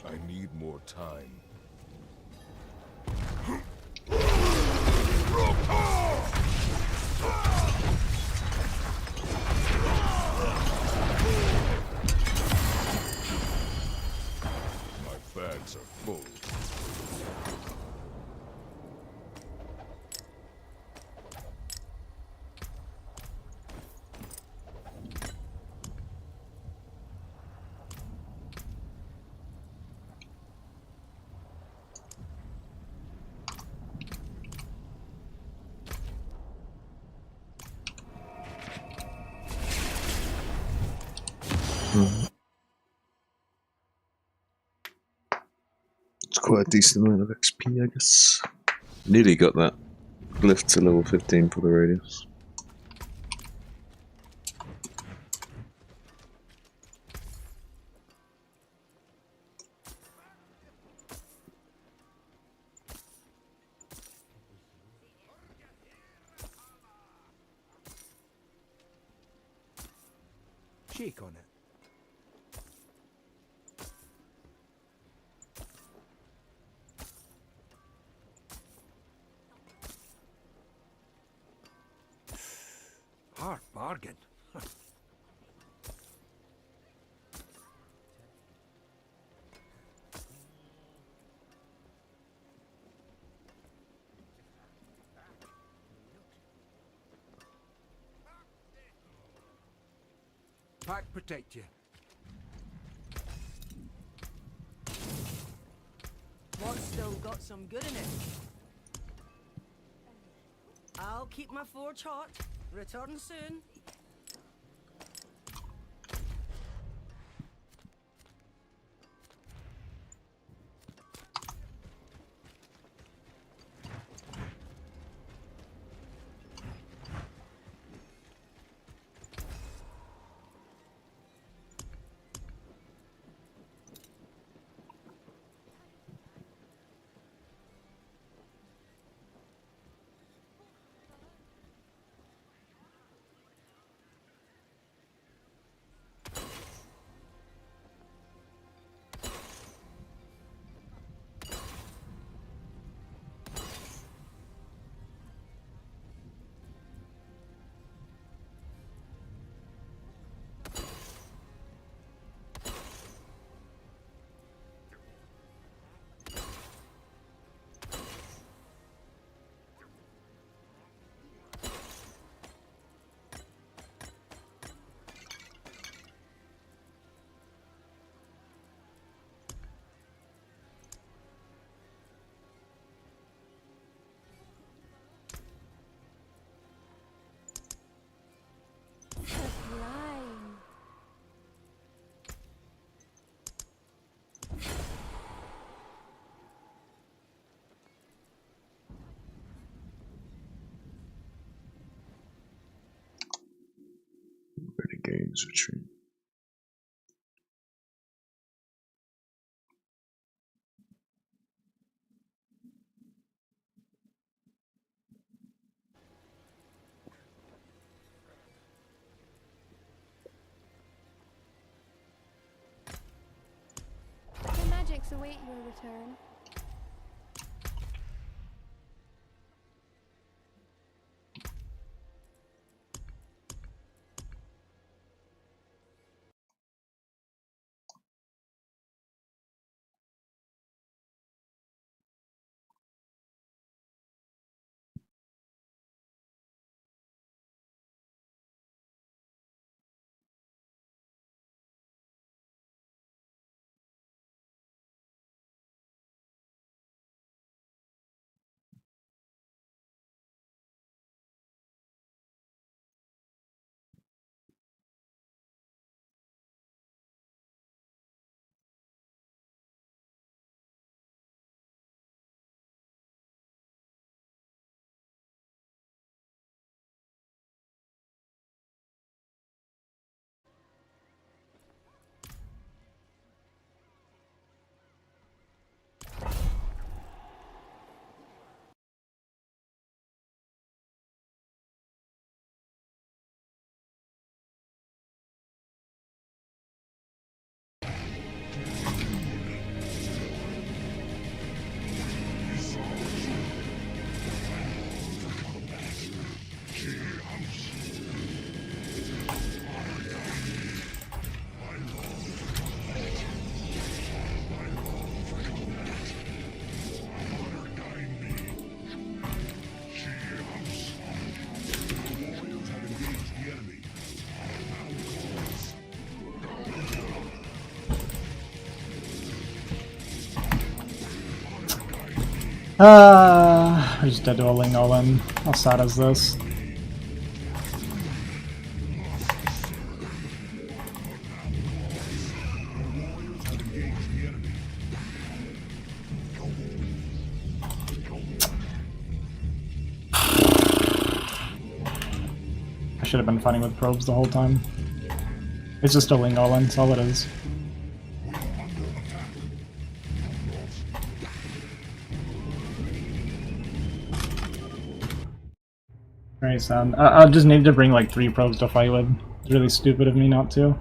I need more time. My bags are full. It's quite a decent amount of XP, I guess. Nearly got that lift to level 15 for the radius. Shake on it. Hard bargain. Pack protect you. What's still got some good in it? I'll keep my forge hot. Return soon. Renegades retreat. await your return. I just dead to a Ling all in. How sad is this? I should have been fighting with probes the whole time. It's just a Ling all in, that's all it is. Very sad. I just need to bring like 3 probes to fight with. It's really stupid of me not to.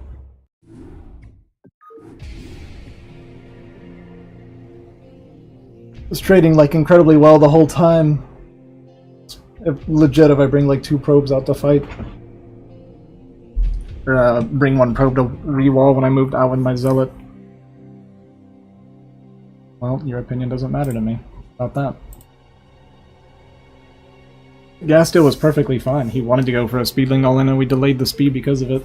Was trading like incredibly well the whole time. Legit if I bring like 2 probes out to fight. Or bring 1 probe to rewall when I moved out with my zealot. Well, your opinion doesn't matter to me about that. Gastil was perfectly fine. He wanted to go for a speedling all in and we delayed the speed because of it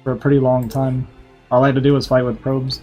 for a pretty long time. All I had to do was fight with probes.